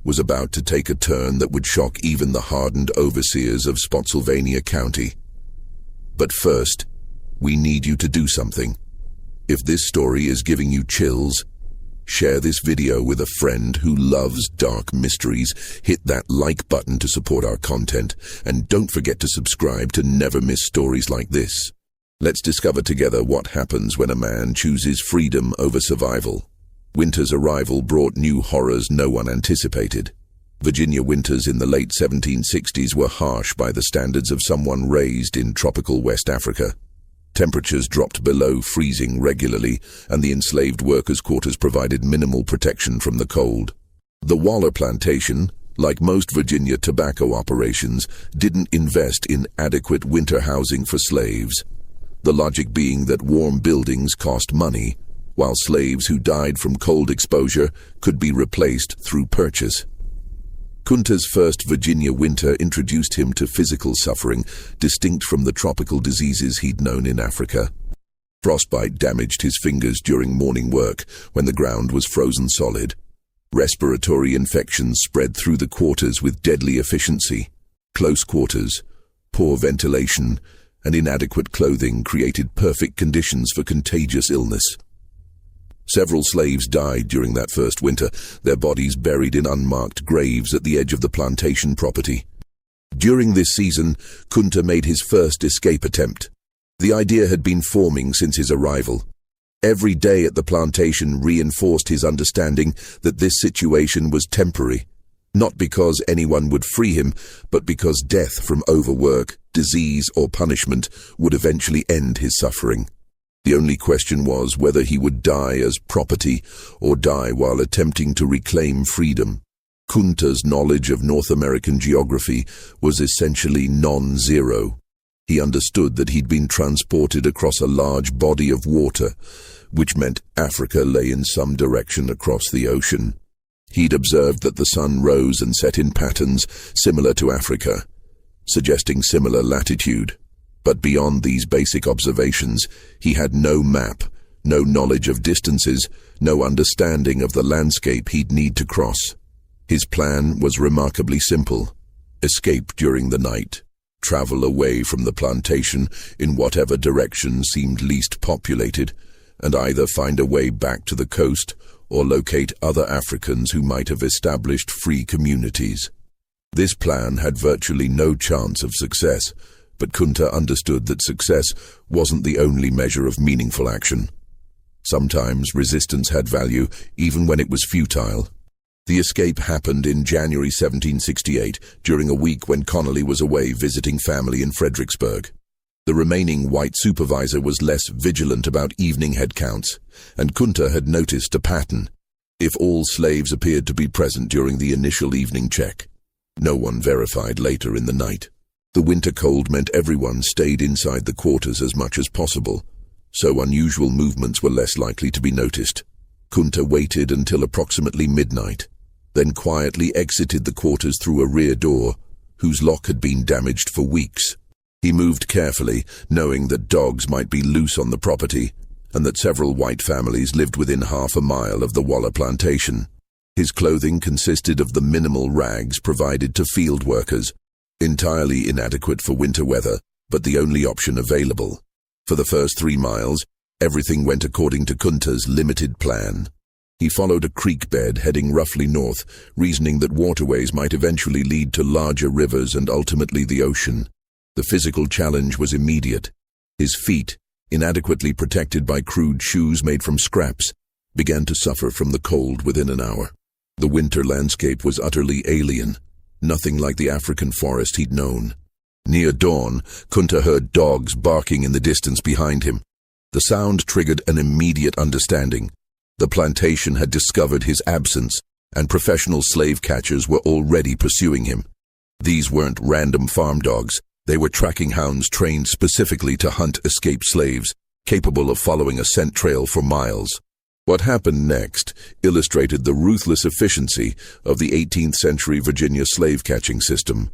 was about to take a turn that would shock even the hardened overseers of Spotsylvania County. But first, we need you to do something. If this story is giving you chills, share this video with a friend who loves dark mysteries, hit that like button to support our content, and don't forget to subscribe to never miss stories like this. Let's discover together what happens when a man chooses freedom over survival. Winter's arrival brought new horrors no one anticipated. Virginia winters in the late 1760s were harsh by the standards of someone raised in tropical West Africa. Temperatures dropped below freezing regularly, and the enslaved workers' quarters provided minimal protection from the cold. The Waller plantation, like most Virginia tobacco operations, didn't invest in adequate winter housing for slaves. The logic being that warm buildings cost money, while slaves who died from cold exposure could be replaced through purchase. Kunta's first Virginia winter introduced him to physical suffering, distinct from the tropical diseases he'd known in Africa. Frostbite damaged his fingers during morning work when the ground was frozen solid. Respiratory infections spread through the quarters with deadly efficiency. Close quarters, poor ventilation, and inadequate clothing created perfect conditions for contagious illness. Several slaves died during that first winter, their bodies buried in unmarked graves at the edge of the plantation property. During this season, Kunta made his first escape attempt. The idea had been forming since his arrival. Every day at the plantation reinforced his understanding that this situation was temporary, not because anyone would free him, but because death from overwork, disease, or punishment would eventually end his suffering. The only question was whether he would die as property or die while attempting to reclaim freedom. Kunta's knowledge of North American geography was essentially non-zero. He understood that he'd been transported across a large body of water, which meant Africa lay in some direction across the ocean. He'd observed that the sun rose and set in patterns similar to Africa, suggesting similar latitude. But beyond these basic observations, he had no map, no knowledge of distances, no understanding of the landscape he'd need to cross. His plan was remarkably simple: escape during the night, travel away from the plantation in whatever direction seemed least populated, and either find a way back to the coast or locate other Africans who might have established free communities. This plan had virtually no chance of success, but Kunta understood that success wasn't the only measure of meaningful action. Sometimes resistance had value, even when it was futile. The escape happened in January 1768, during a week when Connolly was away visiting family in Fredericksburg. The remaining white supervisor was less vigilant about evening head counts, and Kunta had noticed a pattern. If all slaves appeared to be present during the initial evening check, no one verified later in the night. The winter cold meant everyone stayed inside the quarters as much as possible, so unusual movements were less likely to be noticed. Kunta waited until approximately midnight, then quietly exited the quarters through a rear door, whose lock had been damaged for weeks. He moved carefully, knowing that dogs might be loose on the property, and that several white families lived within half a mile of the Walla plantation. His clothing consisted of the minimal rags provided to field workers, entirely inadequate for winter weather, but the only option available. For the first 3 miles, everything went according to Kunta's limited plan. He followed a creek bed heading roughly north, reasoning that waterways might eventually lead to larger rivers and ultimately the ocean. The physical challenge was immediate. His feet, inadequately protected by crude shoes made from scraps, began to suffer from the cold within an hour. The winter landscape was utterly alien, nothing like the African forest he'd known. Near dawn, Kunta heard dogs barking in the distance behind him. The sound triggered an immediate understanding. The plantation had discovered his absence, and professional slave catchers were already pursuing him. These weren't random farm dogs. They were tracking hounds trained specifically to hunt escaped slaves, capable of following a scent trail for miles. What happened next illustrated the ruthless efficiency of the 18th century Virginia slave-catching system.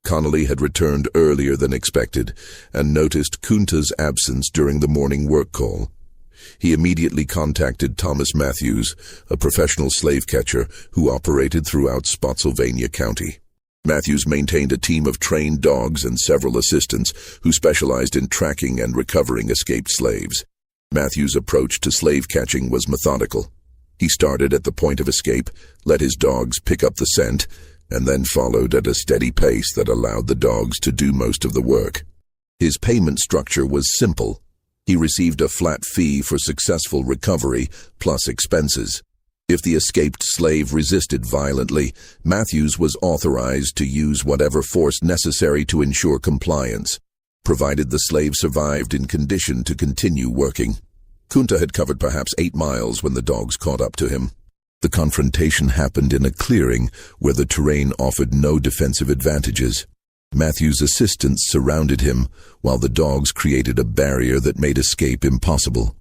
Connolly had returned earlier than expected and noticed Kunta's absence during the morning work call. He immediately contacted Thomas Matthews, a professional slave catcher who operated throughout Spotsylvania County. Matthews maintained a team of trained dogs and several assistants who specialized in tracking and recovering escaped slaves. Matthews' approach to slave catching was methodical. He started at the point of escape, let his dogs pick up the scent, and then followed at a steady pace that allowed the dogs to do most of the work. His payment structure was simple. He received a flat fee for successful recovery, plus expenses. If the escaped slave resisted violently, Matthews was authorized to use whatever force necessary to ensure compliance, provided the slave survived in condition to continue working. Kunta had covered perhaps 8 miles when the dogs caught up to him. The confrontation happened in a clearing where the terrain offered no defensive advantages. Matthews' assistants surrounded him, while the dogs created a barrier that made escape impossible.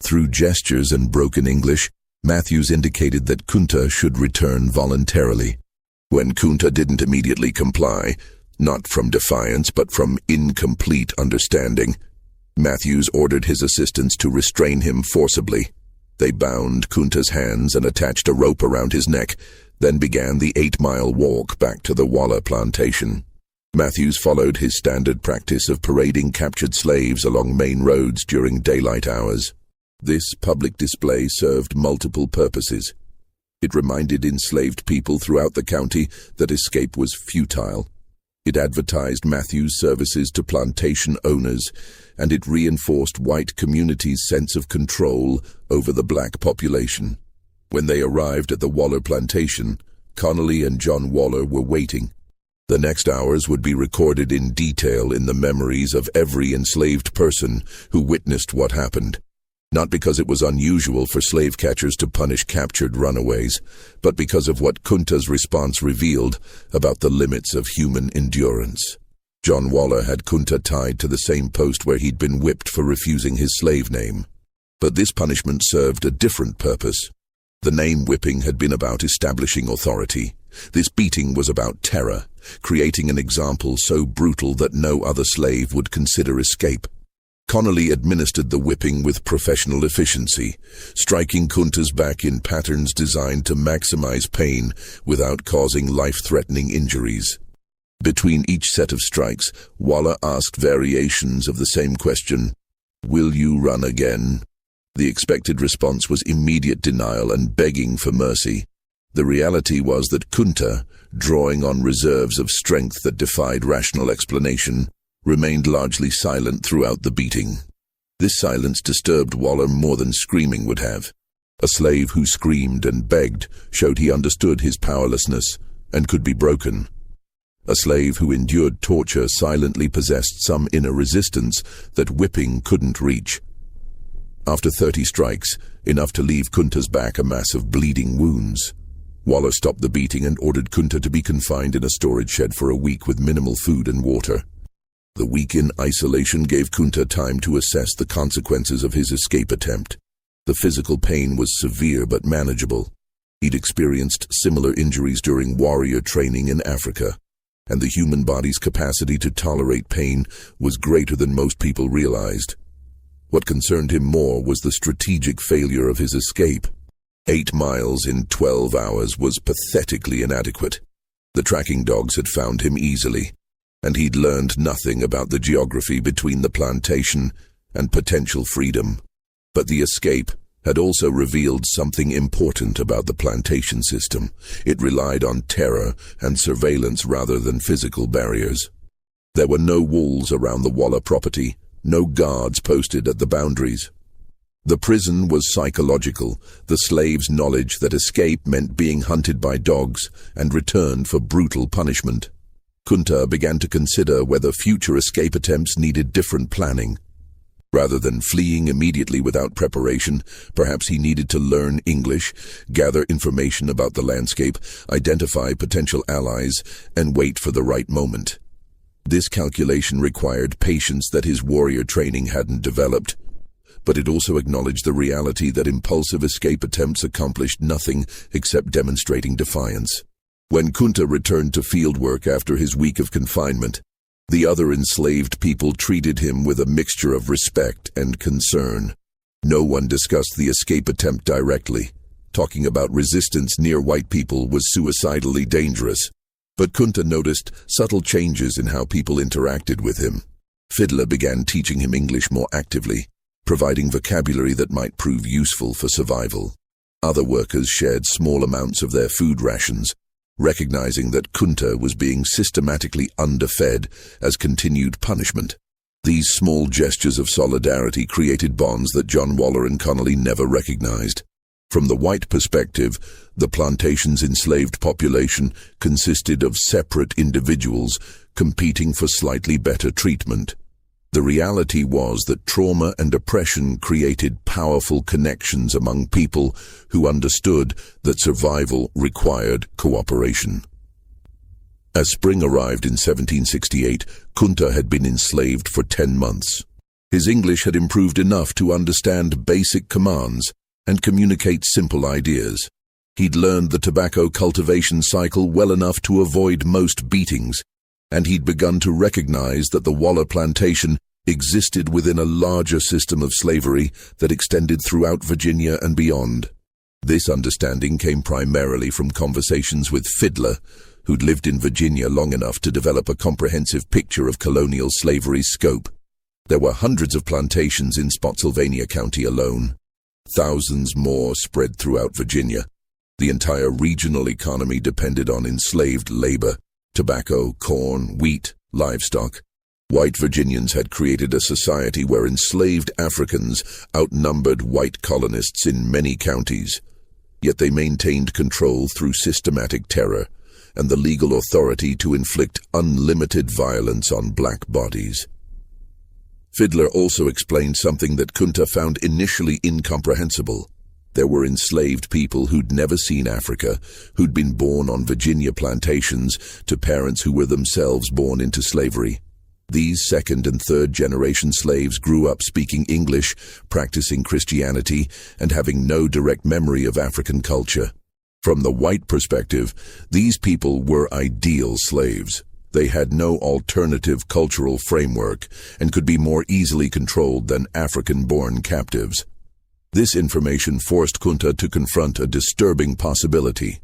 Through gestures and broken English, Matthews indicated that Kunta should return voluntarily. When Kunta didn't immediately comply, not from defiance but from incomplete understanding, Matthews ordered his assistants to restrain him forcibly. They bound Kunta's hands and attached a rope around his neck, then began the 8-mile walk back to the Walla plantation. Matthews followed his standard practice of parading captured slaves along main roads during daylight hours. This public display served multiple purposes. It reminded enslaved people throughout the county that escape was futile. It advertised Matthews' services to plantation owners, and it reinforced white communities' sense of control over the black population. When they arrived at the Waller plantation, Connolly and John Waller were waiting. The next hours would be recorded in detail in the memories of every enslaved person who witnessed what happened. Not because it was unusual for slave catchers to punish captured runaways, but because of what Kunta's response revealed about the limits of human endurance. John Waller had Kunta tied to the same post where he'd been whipped for refusing his slave name. But this punishment served a different purpose. The name whipping had been about establishing authority. This beating was about terror, creating an example so brutal that no other slave would consider escape. Connolly administered the whipping with professional efficiency, striking Kunta's back in patterns designed to maximize pain without causing life-threatening injuries. Between each set of strikes, Waller asked variations of the same question, "Will you run again?" The expected response was immediate denial and begging for mercy. The reality was that Kunta, drawing on reserves of strength that defied rational explanation, remained largely silent throughout the beating. This silence disturbed Waller more than screaming would have. A slave who screamed and begged showed he understood his powerlessness and could be broken. A slave who endured torture silently possessed some inner resistance that whipping couldn't reach. After 30 strikes, enough to leave Kunta's back a mass of bleeding wounds, Waller stopped the beating and ordered Kunta to be confined in a storage shed for a week with minimal food and water. The week in isolation gave Kunta time to assess the consequences of his escape attempt. The physical pain was severe but manageable. He'd experienced similar injuries during warrior training in Africa, and the human body's capacity to tolerate pain was greater than most people realized. What concerned him more was the strategic failure of his escape. 8 miles in 12 hours was pathetically inadequate. The tracking dogs had found him easily, and he'd learned nothing about the geography between the plantation and potential freedom. But the escape had also revealed something important about the plantation system. It relied on terror and surveillance rather than physical barriers. There were no walls around the Waller property, no guards posted at the boundaries. The prison was psychological, the slaves' knowledge that escape meant being hunted by dogs and returned for brutal punishment. Kunta began to consider whether future escape attempts needed different planning. Rather than fleeing immediately without preparation, perhaps he needed to learn English, gather information about the landscape, identify potential allies, and wait for the right moment. This calculation required patience that his warrior training hadn't developed, but it also acknowledged the reality that impulsive escape attempts accomplished nothing except demonstrating defiance. When Kunta returned to fieldwork after his week of confinement, the other enslaved people treated him with a mixture of respect and concern. No one discussed the escape attempt directly. Talking about resistance near white people was suicidally dangerous. But Kunta noticed subtle changes in how people interacted with him. Fiddler began teaching him English more actively, providing vocabulary that might prove useful for survival. Other workers shared small amounts of their food rations, recognizing that Kunta was being systematically underfed as continued punishment. These small gestures of solidarity created bonds that John Waller and Connolly never recognized. From the white perspective, the plantation's enslaved population consisted of separate individuals competing for slightly better treatment. The reality was that trauma and oppression created powerful connections among people who understood that survival required cooperation. As spring arrived in 1768, Kunta had been enslaved for 10 months. His English had improved enough to understand basic commands and communicate simple ideas. He'd learned the tobacco cultivation cycle well enough to avoid most beatings, and he'd begun to recognize that the Waller plantation existed within a larger system of slavery that extended throughout Virginia and beyond. This understanding came primarily from conversations with Fiddler, who'd lived in Virginia long enough to develop a comprehensive picture of colonial slavery's scope. There were hundreds of plantations in Spotsylvania County alone. Thousands more spread throughout Virginia. The entire regional economy depended on enslaved labor, tobacco, corn, wheat, livestock. White Virginians had created a society where enslaved Africans outnumbered white colonists in many counties. Yet they maintained control through systematic terror and the legal authority to inflict unlimited violence on black bodies. Fiddler also explained something that Kunta found initially incomprehensible. There were enslaved people who'd never seen Africa, who'd been born on Virginia plantations to parents who were themselves born into slavery. These second and third generation slaves grew up speaking English, practicing Christianity, and having no direct memory of African culture. From the white perspective, these people were ideal slaves. They had no alternative cultural framework and could be more easily controlled than African-born captives. This information forced Kunta to confront a disturbing possibility.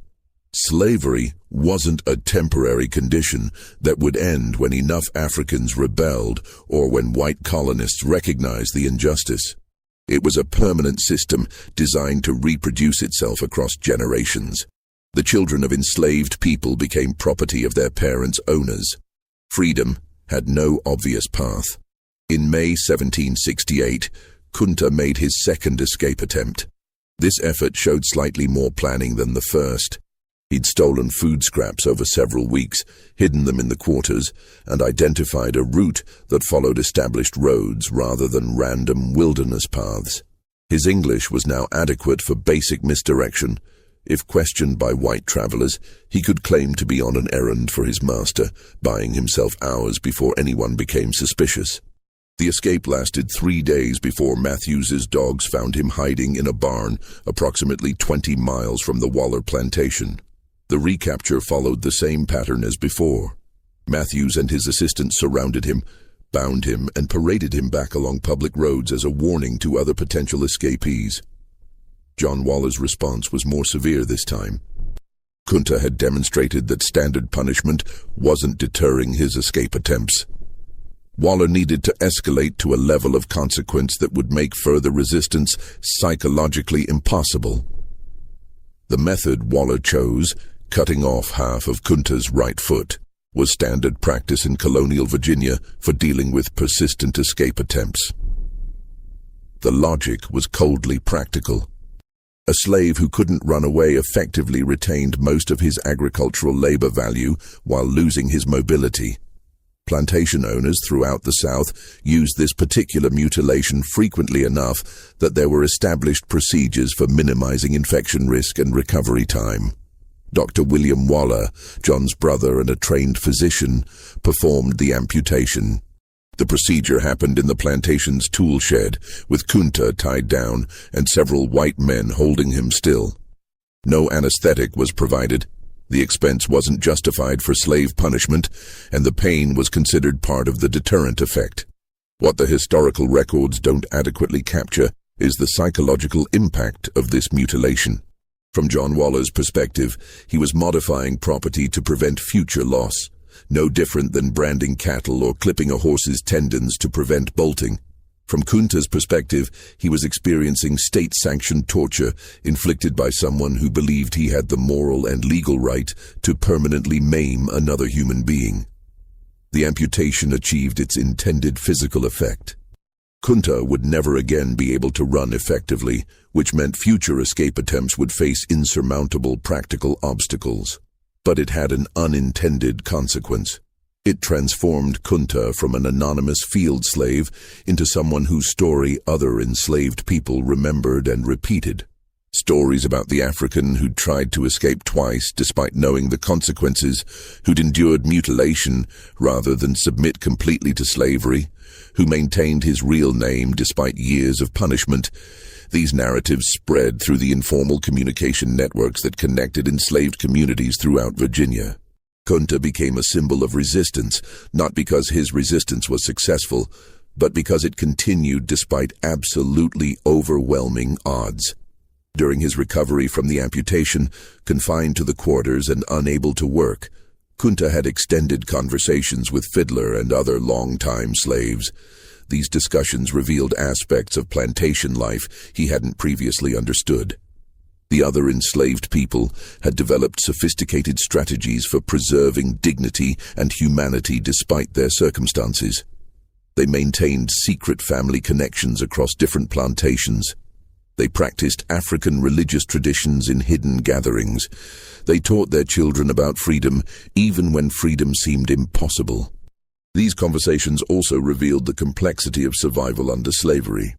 Slavery wasn't a temporary condition that would end when enough Africans rebelled or when white colonists recognized the injustice. It was a permanent system designed to reproduce itself across generations. The children of enslaved people became property of their parents' owners. Freedom had no obvious path. In May 1768, Kunta made his second escape attempt. This effort showed slightly more planning than the first. He'd stolen food scraps over several weeks, hidden them in the quarters, and identified a route that followed established roads rather than random wilderness paths. His English was now adequate for basic misdirection. If questioned by white travelers, he could claim to be on an errand for his master, buying himself hours before anyone became suspicious. The escape lasted 3 days before Matthews's dogs found him hiding in a barn approximately 20 miles from the Waller plantation. The recapture followed the same pattern as before. Matthews and his assistants surrounded him, bound him, and paraded him back along public roads as a warning to other potential escapees. John Waller's response was more severe this time. Kunta had demonstrated that standard punishment wasn't deterring his escape attempts. Waller needed to escalate to a level of consequence that would make further resistance psychologically impossible. The method Waller chose, cutting off half of Kunta's right foot, was standard practice in colonial Virginia for dealing with persistent escape attempts. The logic was coldly practical. A slave who couldn't run away effectively retained most of his agricultural labor value while losing his mobility. Plantation owners throughout the South used this particular mutilation frequently enough that there were established procedures for minimizing infection risk and recovery time. Dr. William Waller, John's brother and a trained physician, performed the amputation. The procedure happened in the plantation's tool shed, with Kunta tied down and several white men holding him still. No anesthetic was provided. The expense wasn't justified for slave punishment, and the pain was considered part of the deterrent effect. What the historical records don't adequately capture is the psychological impact of this mutilation. From John Waller's perspective, he was modifying property to prevent future loss, no different than branding cattle or clipping a horse's tendons to prevent bolting. From Kunta's perspective, he was experiencing state-sanctioned torture inflicted by someone who believed he had the moral and legal right to permanently maim another human being. The amputation achieved its intended physical effect. Kunta would never again be able to run effectively, which meant future escape attempts would face insurmountable practical obstacles. But it had an unintended consequence. It transformed Kunta from an anonymous field slave into someone whose story other enslaved people remembered and repeated. Stories about the African who'd tried to escape twice despite knowing the consequences, who'd endured mutilation rather than submit completely to slavery, who maintained his real name despite years of punishment. These narratives spread through the informal communication networks that connected enslaved communities throughout Virginia. Kunta became a symbol of resistance, not because his resistance was successful, but because it continued despite absolutely overwhelming odds. During his recovery from the amputation, confined to the quarters and unable to work, Kunta had extended conversations with Fiddler and other long-time slaves. These discussions revealed aspects of plantation life he hadn't previously understood. The other enslaved people had developed sophisticated strategies for preserving dignity and humanity despite their circumstances. They maintained secret family connections across different plantations. They practiced African religious traditions in hidden gatherings. They taught their children about freedom, even when freedom seemed impossible. These conversations also revealed the complexity of survival under slavery.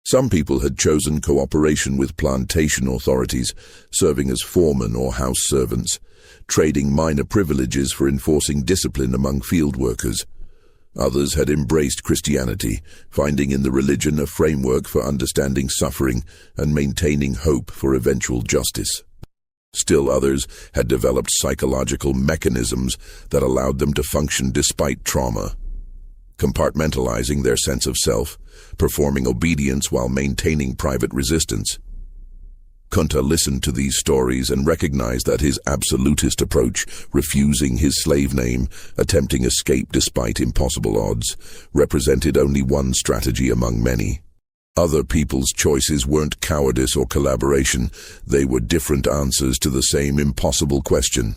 Some people had chosen cooperation with plantation authorities, serving as foremen or house servants, trading minor privileges for enforcing discipline among field workers. Others had embraced Christianity, finding in the religion a framework for understanding suffering and maintaining hope for eventual justice. Still others had developed psychological mechanisms that allowed them to function despite trauma, compartmentalizing their sense of self, performing obedience while maintaining private resistance. Kunta listened to these stories and recognized that his absolutist approach, refusing his slave name, attempting escape despite impossible odds, represented only one strategy among many. Other people's choices weren't cowardice or collaboration, they were different answers to the same impossible question.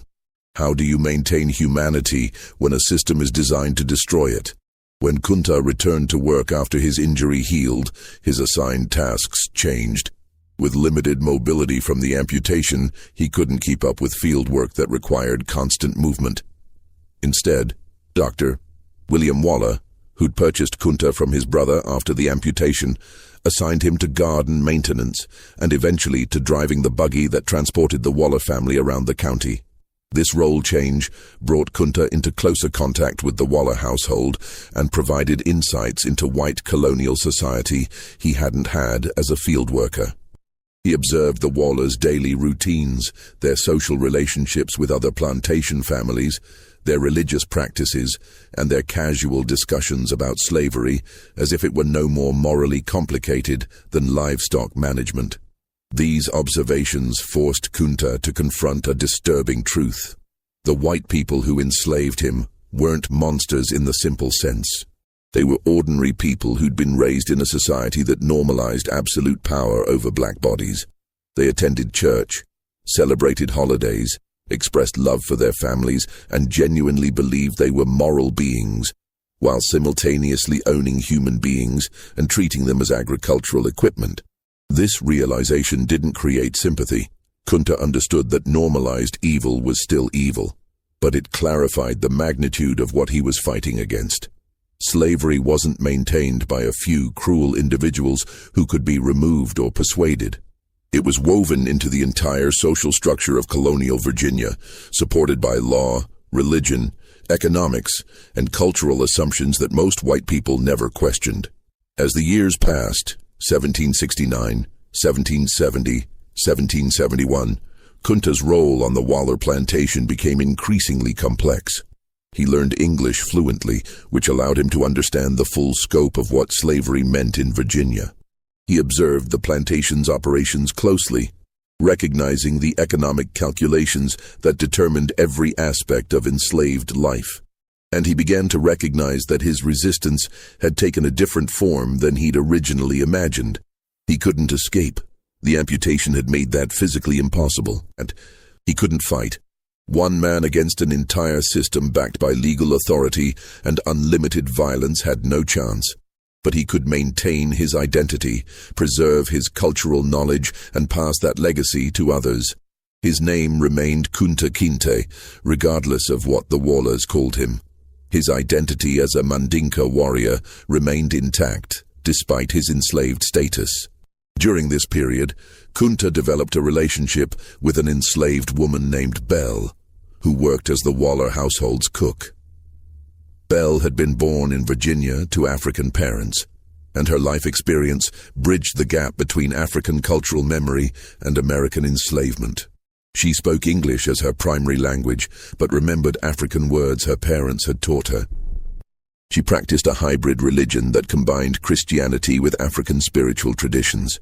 How do you maintain humanity when a system is designed to destroy it? When Kunta returned to work after his injury healed, his assigned tasks changed. With limited mobility from the amputation, he couldn't keep up with field work that required constant movement. Instead, Dr. William Waller, who'd purchased Kunta from his brother after the amputation, assigned him to garden maintenance and eventually to driving the buggy that transported the Waller family around the county. This role change brought Kunta into closer contact with the Waller household and provided insights into white colonial society he hadn't had as a field worker. He observed the Wallers' daily routines, their social relationships with other plantation families, their religious practices, and their casual discussions about slavery, as if it were no more morally complicated than livestock management. These observations forced Kunta to confront a disturbing truth. The white people who enslaved him weren't monsters in the simple sense. They were ordinary people who'd been raised in a society that normalized absolute power over black bodies. They attended church, celebrated holidays, expressed love for their families, and genuinely believed they were moral beings, while simultaneously owning human beings and treating them as agricultural equipment. This realization didn't create sympathy. Kunta understood that normalized evil was still evil, but it clarified the magnitude of what he was fighting against. Slavery wasn't maintained by a few cruel individuals who could be removed or persuaded. It was woven into the entire social structure of colonial Virginia, supported by law, religion, economics, and cultural assumptions that most white people never questioned. As the years passed, 1769, 1770, 1771, Kunta's role on the Waller plantation became increasingly complex. He learned English fluently, which allowed him to understand the full scope of what slavery meant in Virginia. He observed the plantation's operations closely, recognizing the economic calculations that determined every aspect of enslaved life. And he began to recognize that his resistance had taken a different form than he'd originally imagined. He couldn't escape. The amputation had made that physically impossible, and he couldn't fight. One man against an entire system backed by legal authority and unlimited violence had no chance. But he could maintain his identity, preserve his cultural knowledge, and pass that legacy to others. His name remained Kunta Kinte, regardless of what the Wallers called him. His identity as a Mandinka warrior remained intact, despite his enslaved status. During this period, Kunta developed a relationship with an enslaved woman named Belle, who worked as the Waller household's cook. Belle had been born in Virginia to African parents, and her life experience bridged the gap between African cultural memory and American enslavement. She spoke English as her primary language, but remembered African words her parents had taught her. She practiced a hybrid religion that combined Christianity with African spiritual traditions,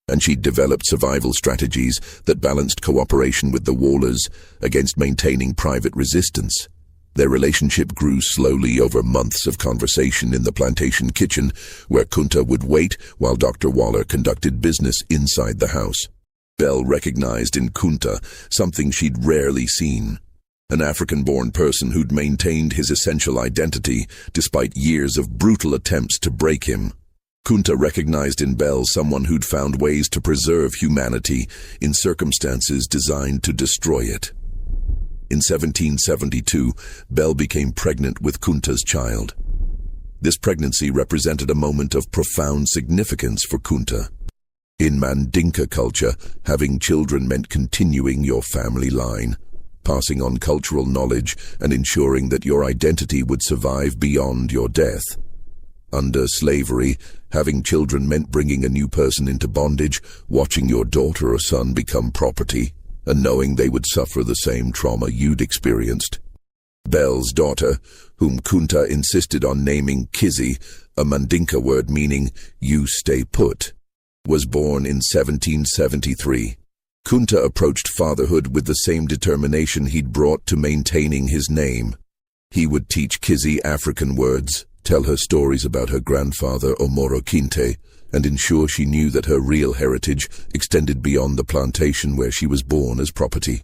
and she'd developed survival strategies that balanced cooperation with the Wallers against maintaining private resistance. Their relationship grew slowly over months of conversation in the plantation kitchen, where Kunta would wait while Dr. Waller conducted business inside the house. Belle recognized in Kunta something she'd rarely seen: an African-born person who'd maintained his essential identity despite years of brutal attempts to break him. Kunta recognized in Belle someone who'd found ways to preserve humanity in circumstances designed to destroy it. In 1772, Belle became pregnant with Kunta's child. This pregnancy represented a moment of profound significance for Kunta. In Mandinka culture, having children meant continuing your family line, passing on cultural knowledge, and ensuring that your identity would survive beyond your death. Under slavery, having children meant bringing a new person into bondage, watching your daughter or son become property, and knowing they would suffer the same trauma you'd experienced. Belle's daughter, whom Kunta insisted on naming Kizzy, a Mandinka word meaning "you stay put," was born in 1773. Kunta approached fatherhood with the same determination he'd brought to maintaining his name. He would teach Kizzy African words, tell her stories about her grandfather Omoro Kinte, and ensure she knew that her real heritage extended beyond the plantation where she was born as property.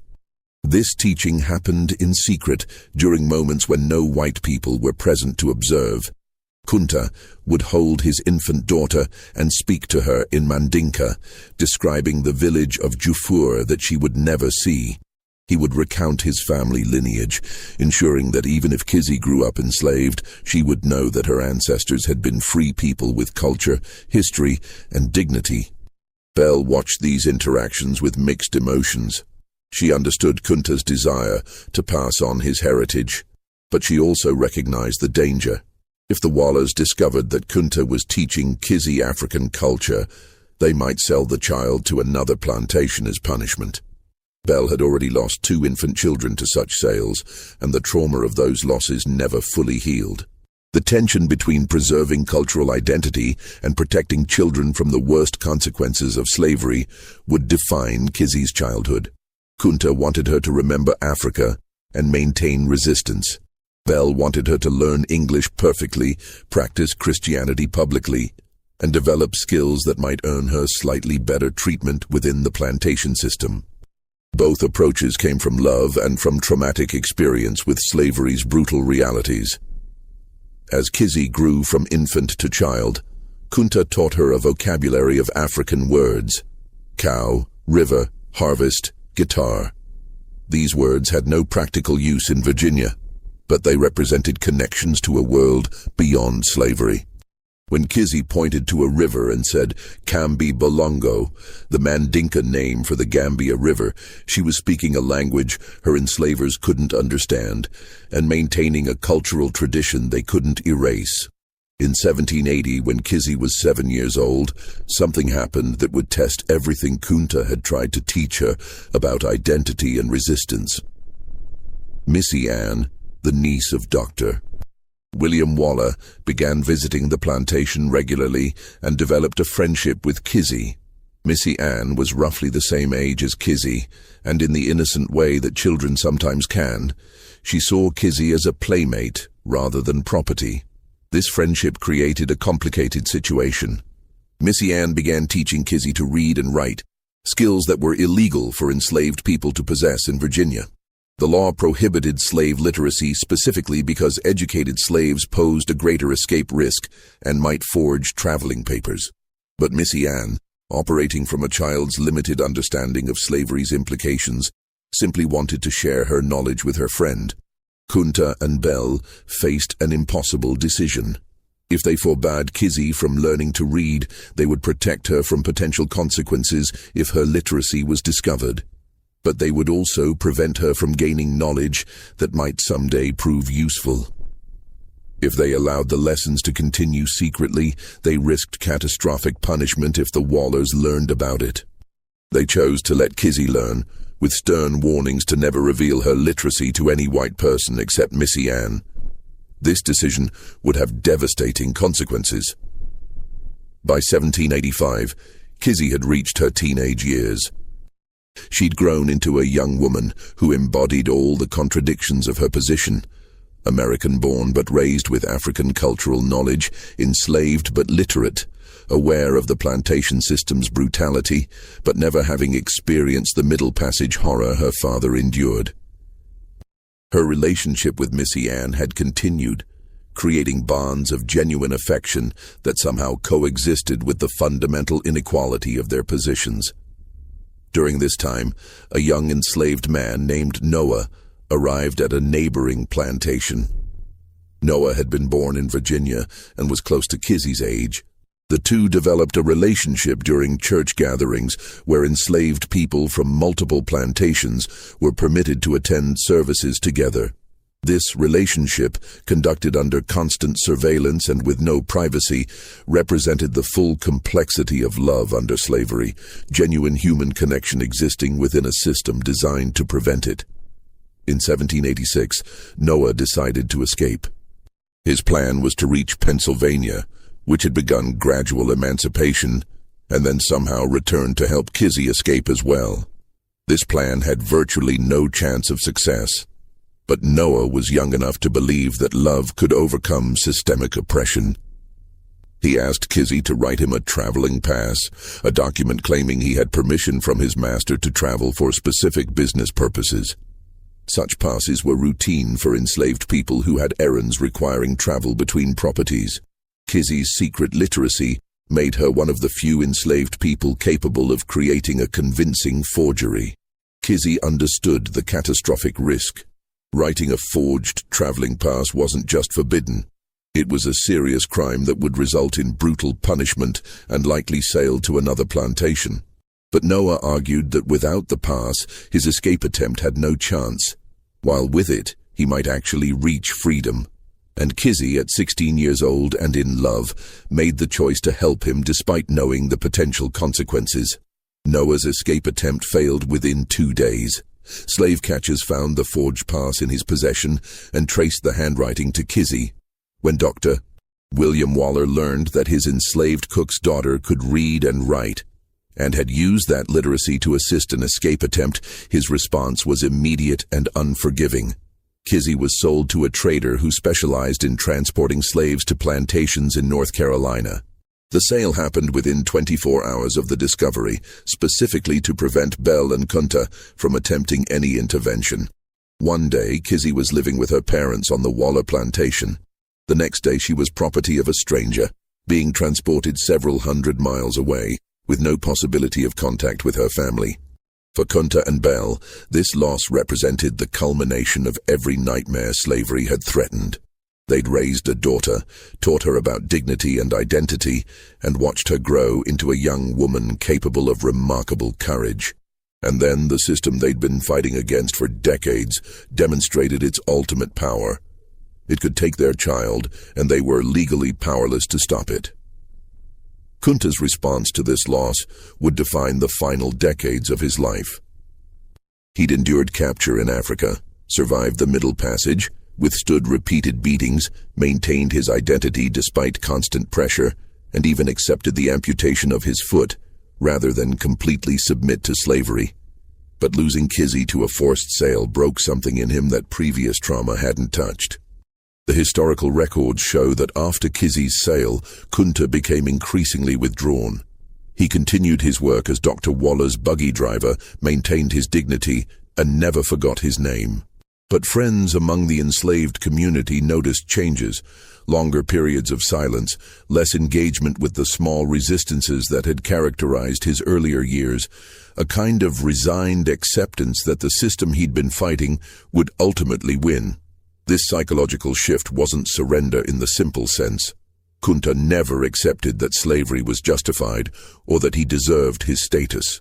This teaching happened in secret during moments when no white people were present to observe. Kunta would hold his infant daughter and speak to her in Mandinka, describing the village of Jufur that she would never see. He would recount his family lineage, ensuring that even if Kizzy grew up enslaved, she would know that her ancestors had been free people with culture, history, and dignity. Belle watched these interactions with mixed emotions. She understood Kunta's desire to pass on his heritage, but she also recognized the danger. If the Wallers discovered that Kunta was teaching Kizzy African culture, They might sell the child to another plantation as punishment. Belle had already lost 2 infant children to such sales, and the trauma of those losses never fully healed. The tension between preserving cultural identity and protecting children from the worst consequences of slavery would define Kizzy's childhood. Kunta wanted her to remember Africa and maintain resistance. Belle wanted her to learn English perfectly, practice Christianity publicly, and develop skills that might earn her slightly better treatment within the plantation system. Both approaches came from love and from traumatic experience with slavery's brutal realities. As Kizzy grew from infant to child, Kunta taught her a vocabulary of African words: cow, river, harvest, guitar. These words had no practical use in Virginia, but they represented connections to a world beyond slavery. When Kizzy pointed to a river and said, Kambi Bolongo, the Mandinka name for the Gambia River, she was speaking a language her enslavers couldn't understand and maintaining a cultural tradition they couldn't erase. In 1780, when Kizzy was 7 years old, something happened that would test everything Kunta had tried to teach her about identity and resistance. Missy Ann, the niece of Dr. William Waller, began visiting the plantation regularly and developed a friendship with Kizzy. Missy Ann was roughly the same age as Kizzy, and in the innocent way that children sometimes can, she saw Kizzy as a playmate rather than property. This friendship created a complicated situation. Missy Ann began teaching Kizzy to read and write, skills that were illegal for enslaved people to possess in Virginia. The law prohibited slave literacy specifically because educated slaves posed a greater escape risk and might forge traveling papers. But Missy Ann, operating from a child's limited understanding of slavery's implications, simply wanted to share her knowledge with her friend. Kunta and Belle faced an impossible decision. If they forbade Kizzy from learning to read, they would protect her from potential consequences if her literacy was discovered. But they would also prevent her from gaining knowledge that might someday prove useful. If they allowed the lessons to continue secretly, they risked catastrophic punishment if the Wallers learned about it. They chose to let Kizzy learn, with stern warnings to never reveal her literacy to any white person except Missy Ann. This decision would have devastating consequences. By 1785, Kizzy had reached her teenage years. She'd grown into a young woman who embodied all the contradictions of her position. American-born but raised with African cultural knowledge, enslaved but literate, aware of the plantation system's brutality, but never having experienced the Middle Passage horror her father endured. Her relationship with Missy Ann had continued, creating bonds of genuine affection that somehow coexisted with the fundamental inequality of their positions. During this time, a young enslaved man named Noah arrived at a neighboring plantation. Noah had been born in Virginia and was close to Kizzy's age. The two developed a relationship during church gatherings where enslaved people from multiple plantations were permitted to attend services together. This relationship, conducted under constant surveillance and with no privacy, represented the full complexity of love under slavery, genuine human connection existing within a system designed to prevent it. In 1786, Noah decided to escape. His plan was to reach Pennsylvania, which had begun gradual emancipation, and then somehow return to help Kizzy escape as well. This plan had virtually no chance of success. But Noah was young enough to believe that love could overcome systemic oppression. He asked Kizzy to write him a traveling pass, a document claiming he had permission from his master to travel for specific business purposes. Such passes were routine for enslaved people who had errands requiring travel between properties. Kizzy's secret literacy made her one of the few enslaved people capable of creating a convincing forgery. Kizzy understood the catastrophic risk. Writing a forged traveling pass wasn't just forbidden. It was a serious crime that would result in brutal punishment and likely sale to another plantation. But Noah argued that without the pass, his escape attempt had no chance, while with it, he might actually reach freedom. And Kizzy, at 16 years old and in love, made the choice to help him despite knowing the potential consequences. Noah's escape attempt failed within 2 days. Slave catchers found the forged pass in his possession and traced the handwriting to Kizzy. When Dr. William Waller learned that his enslaved cook's daughter could read and write, and had used that literacy to assist an escape attempt, his response was immediate and unforgiving. Kizzy was sold to a trader who specialized in transporting slaves to plantations in North Carolina. The sale happened within 24 hours of the discovery, specifically to prevent Belle and Kunta from attempting any intervention. One day, Kizzy was living with her parents on the Waller plantation. The next day, she was property of a stranger, being transported several hundred miles away, with no possibility of contact with her family. For Kunta and Belle, this loss represented the culmination of every nightmare slavery had threatened. They'd raised a daughter, taught her about dignity and identity, and watched her grow into a young woman capable of remarkable courage. And then the system they'd been fighting against for decades demonstrated its ultimate power. It could take their child, and they were legally powerless to stop it. Kunta's response to this loss would define the final decades of his life. He'd endured capture in Africa, survived the Middle Passage, withstood repeated beatings, maintained his identity despite constant pressure, and even accepted the amputation of his foot, rather than completely submit to slavery. But losing Kizzy to a forced sale broke something in him that previous trauma hadn't touched. The historical records show that after Kizzy's sale, Kunta became increasingly withdrawn. He continued his work as Dr. Waller's buggy driver, maintained his dignity, and never forgot his name. But friends among the enslaved community noticed changes, longer periods of silence, less engagement with the small resistances that had characterized his earlier years, a kind of resigned acceptance that the system he'd been fighting would ultimately win. This psychological shift wasn't surrender in the simple sense. Kunta never accepted that slavery was justified or that he deserved his status.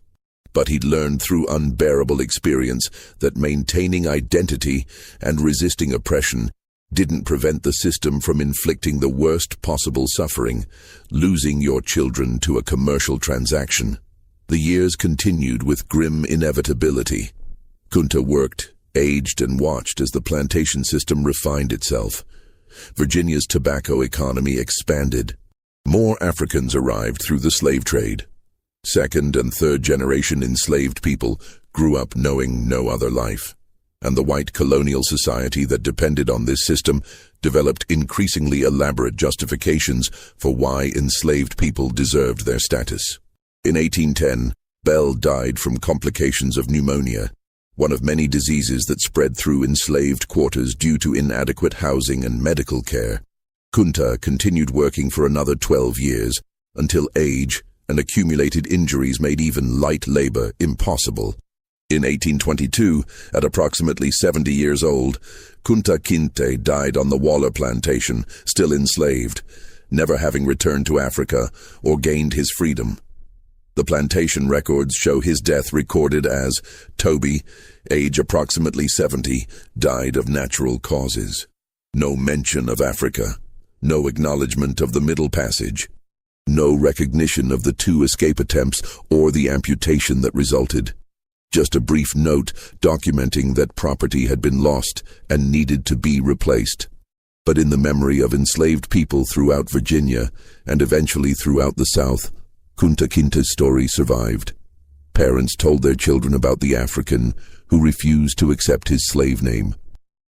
But he'd learned through unbearable experience that maintaining identity and resisting oppression didn't prevent the system from inflicting the worst possible suffering, losing your children to a commercial transaction. The years continued with grim inevitability. Kunta worked, aged, and watched as the plantation system refined itself. Virginia's tobacco economy expanded. More Africans arrived through the slave trade. Second and third generation enslaved people grew up knowing no other life. And the white colonial society that depended on this system developed increasingly elaborate justifications for why enslaved people deserved their status. In 1810, Belle died from complications of pneumonia, one of many diseases that spread through enslaved quarters due to inadequate housing and medical care. Kunta continued working for another 12 years, until age and accumulated injuries made even light labor impossible. In 1822, at approximately 70 years old, Kunta Kinte died on the Waller plantation, still enslaved, never having returned to Africa or gained his freedom. The plantation records show his death recorded as Toby, age approximately 70, died of natural causes. No mention of Africa, no acknowledgement of the Middle Passage, no recognition of the 2 escape attempts or the amputation that resulted. Just a brief note documenting that property had been lost and needed to be replaced. But in the memory of enslaved people throughout Virginia and eventually throughout the South, Kunta Kinte's story survived. Parents told their children about the African who refused to accept his slave name.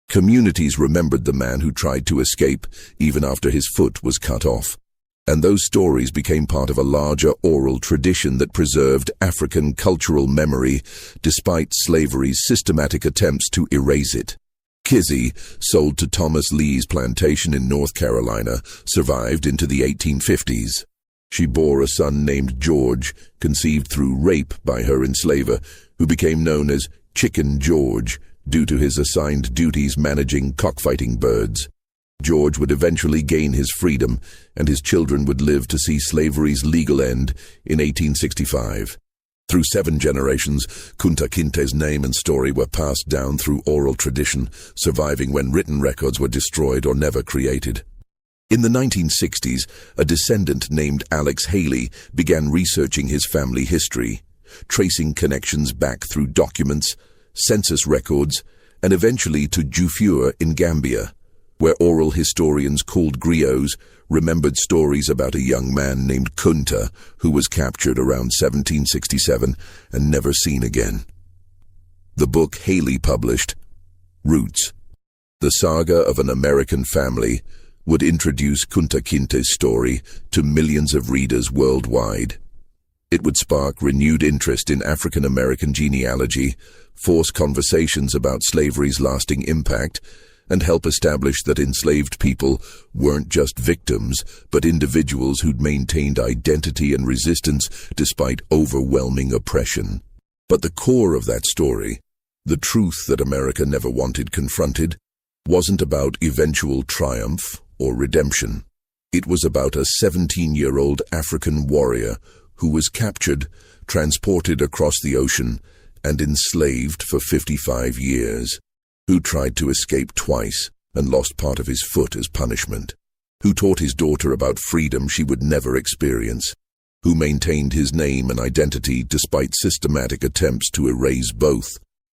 Communities remembered the man who tried to escape even after his foot was cut off. And those stories became part of a larger oral tradition that preserved African cultural memory despite slavery's systematic attempts to erase it. Kizzy, sold to Thomas Lee's plantation in North Carolina, survived into the 1850s. She bore a son named George, conceived through rape by her enslaver, who became known as Chicken George due to his assigned duties managing cockfighting birds. George would eventually gain his freedom, and his children would live to see slavery's legal end in 1865. Through 7 generations, Kunta Kinte's name and story were passed down through oral tradition, surviving when written records were destroyed or never created. In the 1960s, a descendant named Alex Haley began researching his family history, tracing connections back through documents, census records, and eventually to Jufure in Gambia, where oral historians called griots remembered stories about a young man named Kunta who was captured around 1767 and never seen again. The book Haley published, Roots, the saga of an American family, would introduce Kunta Kinte's story to millions of readers worldwide. It would spark renewed interest in African American genealogy, force conversations about slavery's lasting impact, and help establish that enslaved people weren't just victims, but individuals who'd maintained identity and resistance despite overwhelming oppression. But the core of that story, the truth that America never wanted confronted, wasn't about eventual triumph or redemption. It was about a 17-year-old African warrior who was captured, transported across the ocean, and enslaved for 55 years, who tried to escape twice and lost part of his foot as punishment, who taught his daughter about freedom she would never experience, who maintained his name and identity despite systematic attempts to erase both,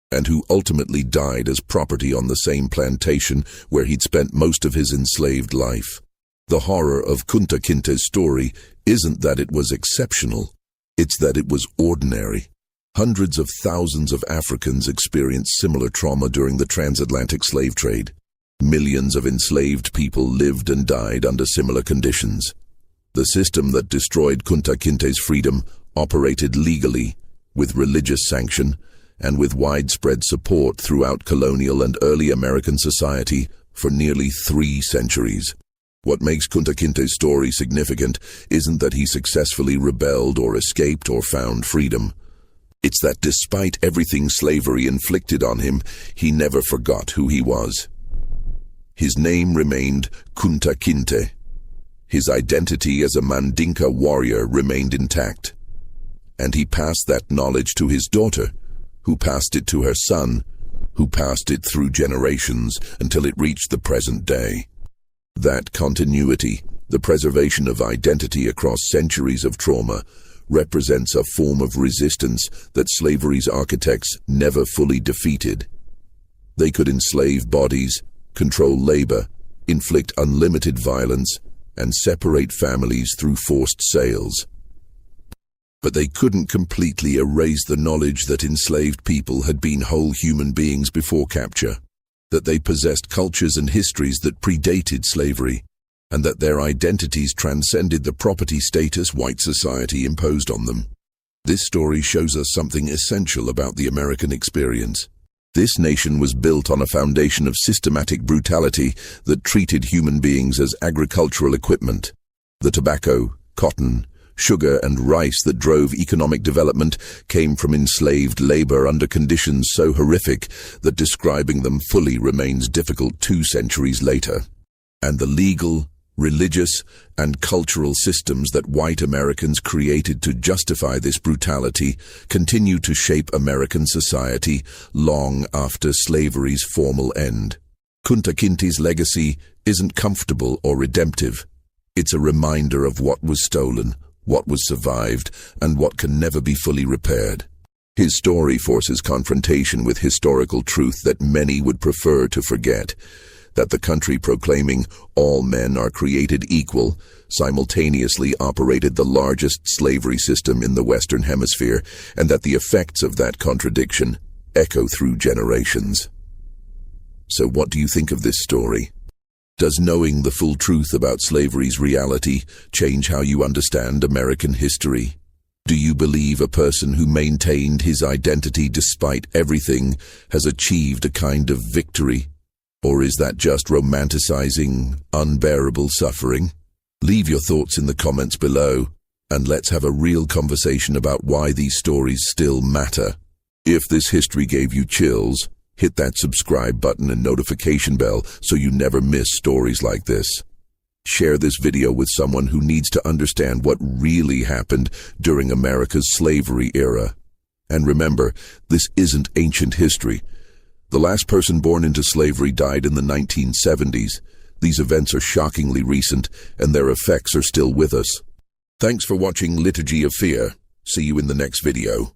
and who ultimately died as property on the same plantation where he'd spent most of his enslaved life. The horror of Kunta Kinte's story isn't that it was exceptional, it's that it was ordinary. Hundreds of thousands of Africans experienced similar trauma during the transatlantic slave trade. Millions of enslaved people lived and died under similar conditions. The system that destroyed Kunta Kinte's freedom operated legally, with religious sanction, and with widespread support throughout colonial and early American society for nearly 3 centuries. What makes Kunta Kinte's story significant isn't that he successfully rebelled or escaped or found freedom. It's that despite everything slavery inflicted on him, he never forgot who he was. His name remained Kunta Kinte. His identity as a Mandinka warrior remained intact. And he passed that knowledge to his daughter, who passed it to her son, who passed it through generations until it reached the present day. That continuity, the preservation of identity across centuries of trauma, represents a form of resistance that slavery's architects never fully defeated. They could enslave bodies, control labor, inflict unlimited violence, and separate families through forced sales. But they couldn't completely erase the knowledge that enslaved people had been whole human beings before capture, that they possessed cultures and histories that predated slavery, and that their identities transcended the property status white society imposed on them. This story shows us something essential about the American experience. This nation was built on a foundation of systematic brutality that treated human beings as agricultural equipment. The tobacco, cotton, sugar, and rice that drove economic development came from enslaved labor under conditions so horrific that describing them fully remains difficult 2 centuries later. And the legal, religious, and cultural systems that white Americans created to justify this brutality continue to shape American society long after slavery's formal end. Kunta Kinte's legacy isn't comfortable or redemptive. It's a reminder of what was stolen, what was survived, and what can never be fully repaired. His story forces confrontation with historical truth that many would prefer to forget, that the country proclaiming all men are created equal simultaneously operated the largest slavery system in the Western Hemisphere, and that the effects of that contradiction echo through generations. So what do you think of this story? Does knowing the full truth about slavery's reality change how you understand American history? Do you believe a person who maintained his identity despite everything has achieved a kind of victory? Or is that just romanticizing unbearable suffering? Leave your thoughts in the comments below, and let's have a real conversation about why these stories still matter. If this history gave you chills, hit that subscribe button and notification bell so you never miss stories like this. Share this video with someone who needs to understand what really happened during America's slavery era. And remember, this isn't ancient history. The last person born into slavery died in the 1970s. These events are shockingly recent, and their effects are still with us. Thanks for watching Liturgy of Fear. See you in the next video.